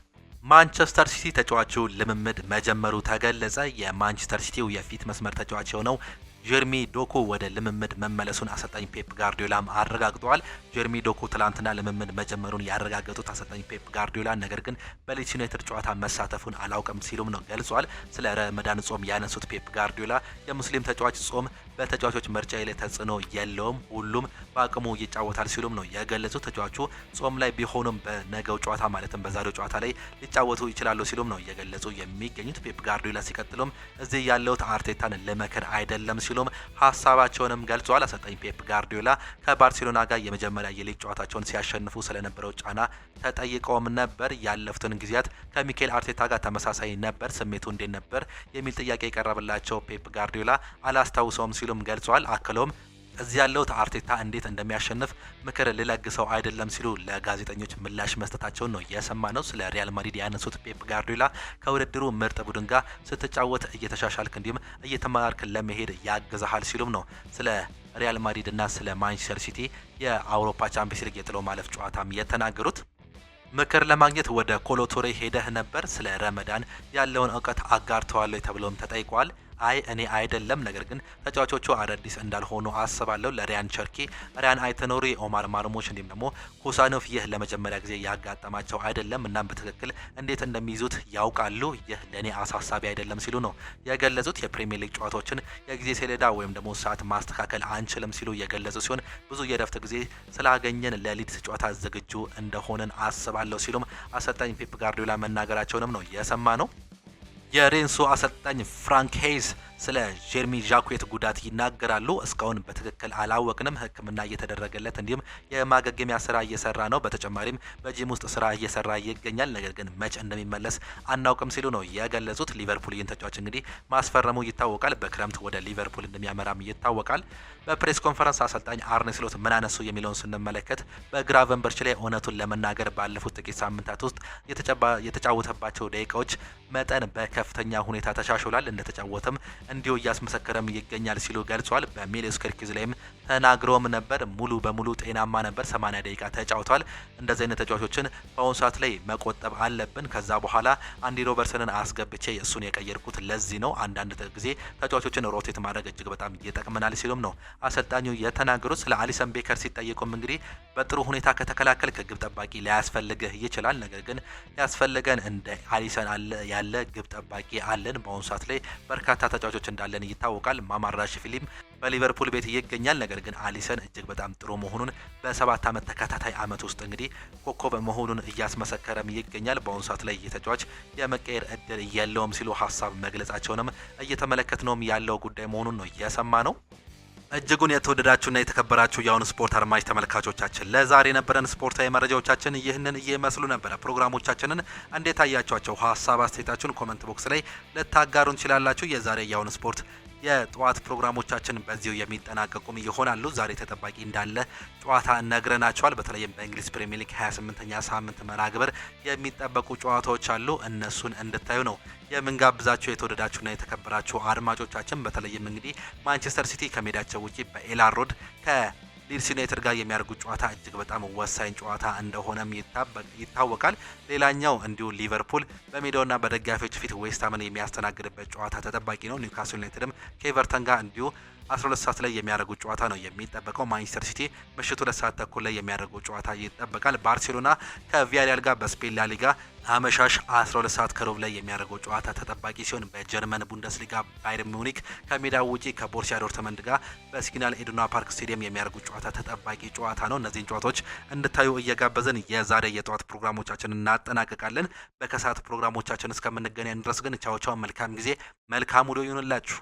ማንቸስተር ሲቲ ተጫዋቹ ልምምድ መጀመሩ ተገለጸ። የማንቸስተር ሲቲው የፊት መስመር ተጫዋች የሆነው ጀርሚ ዶኩ ወደ ልምምድ መመለሱን አሰልጣኝ ፔፕ ጋርዲዮላም አረጋግጠዋል። ጀርሚ ዶኩ ትላንትና ልምምድ መጀመሩን ያረጋገጡት አሰልጣኝ ፔፕ ጋርዲዮላ ነገር ግን በሊድስ ዩናይትድ ጨዋታ መሳተፉን አላውቅም ሲሉም ነው ገልጿል። ስለ ረመዳን ጾም ያነሱት ፔፕ ጋርዲዮላ የሙስሊም ተጫዋች ጾም በተጫዋቾች ምርጫ ላይ ተጽዕኖ የለውም፣ ሁሉም በአቅሙ ይጫወታል ሲሉም ነው የገለጹት። ተጫዋቹ ጾም ላይ ቢሆኑም በነገው ጨዋታ ማለትም በዛሬው ጨዋታ ላይ ሊጫወቱ ይችላሉ ሲሉም ነው የገለጹ የሚገኙት። ፔፕ ጋርዲዮላ ሲቀጥሉም እዚህ ያለውት አርቴታን ለመከር አይደለም ሲሉም ሀሳባቸውንም ገልጿል። አሰልጣኝ ፔፕ ጋርዲዮላ ከባርሴሎና ጋር የመጀመሪያ የሊግ ጨዋታቸውን ሲያሸንፉ ስለነበረው ጫና ተጠይቀውም ነበር። ያለፉትን ጊዜያት ከሚኬል አርቴታ ጋር ተመሳሳይ ነበር፣ ስሜቱ እንዴት ነበር የሚል ጥያቄ የቀረበላቸው ፔፕ ጋርዲዮላ አላስታውሰውም ሲሉም ገልጿል። አክለውም እዚህ ያለው አርቴታ እንዴት እንደሚያሸንፍ ምክር ልለግሰው አይደለም ሲሉ ለጋዜጠኞች ምላሽ መስጠታቸውን ነው የሰማ ነው። ስለ ሪያል ማድሪድ ያነሱት ፔፕ ጋርዲዮላ ከውድድሩ ምርጥ ቡድን ጋር ስትጫወት እየተሻሻልክ እንዲሁም እየተማርክ ለመሄድ ያግዛሃል ሲሉም ነው ስለ ሪያል ማድሪድ እና ስለ ማንቸስተር ሲቲ የአውሮፓ ቻምፒየንስ ሊግ የጥሎ ማለፍ ጨዋታም የተናገሩት። ምክር ለማግኘት ወደ ኮሎቶሬ ሄደህ ነበር? ስለ ረመዳን ያለውን እውቀት አጋርተዋለሁ ተብሎም ተጠይቋል። አይ እኔ አይደለም፣ ነገር ግን ተጫዋቾቹ አዳዲስ እንዳልሆኑ አስባለሁ። ለሪያን ቸርኪ፣ ሪያን አይተኖሪ፣ ኦማር ማርሞሽ እንዲሁም ደግሞ ኩሳኖፍ ይህ ለመጀመሪያ ጊዜ ያጋጠማቸው አይደለም። እናም በትክክል እንዴት እንደሚይዙት ያውቃሉ። ይህ ለእኔ አሳሳቢ አይደለም ሲሉ ነው የገለጹት። የፕሪሚየር ሊግ ጨዋታዎችን የጊዜ ሰሌዳ ወይም ደግሞ ሰዓት ማስተካከል አንችልም ሲሉ የገለጹ ሲሆን ብዙ የረፍት ጊዜ ስላገኘን ለሊድስ ጨዋታ ዝግጁ እንደሆነን አስባለሁ ሲሉም አሰልጣኝ ፔፕ ጋርዲዮላ መናገራቸውንም ነው የሰማ ነው። የሬንሶ አሰልጣኝ ፍራንክ ሄይስ ስለ ጀርሚ ዣኩዌት ጉዳት ይናገራሉ። እስካሁን በትክክል አላወቅንም፣ ሕክምና እየተደረገለት እንዲሁም የማገገሚያ ስራ እየሰራ ነው። በተጨማሪም በጂም ውስጥ ስራ እየሰራ ይገኛል። ነገር ግን መቼ እንደሚመለስ አናውቅም ሲሉ ነው የገለጹት። ሊቨርፑል ይህን ተጫዋች እንግዲህ ማስፈረሙ ይታወቃል። በክረምት ወደ ሊቨርፑል እንደሚያመራም ይታወቃል። በፕሬስ ኮንፈረንስ አሰልጣኝ አርኔ ስሎት ምን አነሱ የሚለውን ስንመለከት በግራቨንበርች ላይ እውነቱን ለመናገር ባለፉት ጥቂት ሳምንታት ውስጥ የተጫወተባቸው ደቂቃዎች መጠን በከፍተኛ ሁኔታ ተሻሽሏል። እንደተጫወተም እንዲሁ እያስመሰከረም ይገኛል ሲሉ ገልጿል። በሚሎስ ኬርኬዝ ላይም ተናግሮም ነበር። ሙሉ በሙሉ ጤናማ ነበር፣ 80 ደቂቃ ተጫውቷል። እንደዚህ አይነት ተጫዋቾችን በአሁኑ ሰዓት ላይ መቆጠብ አለብን። ከዛ በኋላ አንዲ ሮበርትሰንን አስገብቼ እሱን የቀየርኩት ለዚህ ነው። አንዳንድ ጊዜ ተጫዋቾችን ሮቴት ማድረግ እጅግ በጣም ይጠቅመናል ሲሉም ነው አሰልጣኙ የተናገሩት። ስለ አሊሰን ቤከር ሲጠየቁም እንግዲህ በጥሩ ሁኔታ ከተከላከልክ ግብ ጠባቂ ሊያስፈልግህ ይችላል። ነገር ግን ያስፈልገን እንደ አሊሰን ያለ ግብ ጠባቂ አለን። በአሁኑ ሰዓት ላይ በርካታ ተጫዋቾች እንዳለን ይታወቃል። ማማራሽቪሊም በሊቨርፑል ቤት ይገኛል። ነገር ግን አሊሰን እጅግ በጣም ጥሩ መሆኑን በ7 ዓመት ተከታታይ ዓመት ውስጥ እንግዲህ ኮከብ መሆኑን እያስመሰከረም ይገኛል። በአሁኑ ሰዓት ላይ የተጫዋች የመቀየር እድል የለውም ሲሉ ሀሳብ መግለጻቸውንም እየተመለከትነውም ያለው ጉዳይ መሆኑን ነው እየሰማ ነው። እጅጉን የተወደዳችሁና የተከበራችሁ የአሁኑ ስፖርት አድማጭ ተመልካቾቻችን ለዛሬ የነበረን ስፖርታዊ መረጃዎቻችን ይህንን እየመስሉ ነበረ። ፕሮግራሞቻችንን እንዴት አያችኋቸው? ሀሳብ አስተያየታችሁን ኮመንት ቦክስ ላይ ልታጋሩ እንችላላችሁ። የዛሬ የአሁኑ ስፖርት የጠዋት ፕሮግራሞቻችን በዚሁ የሚጠናቀቁም ይሆናሉ። ዛሬ ተጠባቂ እንዳለ ጨዋታ ነግረናቸዋል። በተለይም በእንግሊዝ ፕሪሚየር ሊግ 28ኛ ሳምንት መርሃ ግብር የሚጠበቁ ጨዋታዎች አሉ። እነሱን እንድታዩ ነው የምንጋብዛቸው። የተወደዳችሁና የተከበራችሁ አድማጮቻችን በተለይም እንግዲህ ማንቸስተር ሲቲ ከሜዳቸው ውጪ በኤላን ሮድ ሊድስ ዩናይትድ ጋር የሚያደርጉት ጨዋታ እጅግ በጣም ወሳኝ ጨዋታ እንደሆነም ይታወቃል። ሌላኛው እንዲሁ ሊቨርፑል በሜዳውና በደጋፊዎች ፊት ዌስትሃምን የሚያስተናግድበት ጨዋታ ተጠባቂ ነው። ኒውካስል ዩናይትድም ከኤቨርተን ጋር እንዲሁ 12 ሰዓት ላይ የሚያደርጉት ጨዋታ ነው የሚጠበቀው። ማንቸስተር ሲቲ ምሽቱ 2 ሰዓት ተኩል ላይ የሚያደርጉት ጨዋታ ይጠበቃል። ባርሴሎና ከቪያሪያል ጋር በስፔን ላሊጋ አመሻሽ 12 ሰዓት ከሩብ ላይ የሚያደርገው ጨዋታ ተጠባቂ ሲሆን በጀርመን ቡንደስሊጋ ባየር ሙኒክ ከሜዳው ውጪ ከቦሩሲያ ዶርትመንድ ጋር በሲግናል ኢዱና ፓርክ ስቴዲየም የሚያደርጉት ጨዋታ ተጠባቂ ጨዋታ ነው። እነዚህን ጨዋታዎች እንድታዩ እየጋበዝን የዛሬ የጠዋት ፕሮግራሞቻችንን እናጠናቅቃለን። በከሰዓት ፕሮግራሞቻችን እስከምንገናኝ ድረስ ግን ቻው ቻው፣ መልካም ጊዜ፣ መልካም ውሎ ይሁንላችሁ።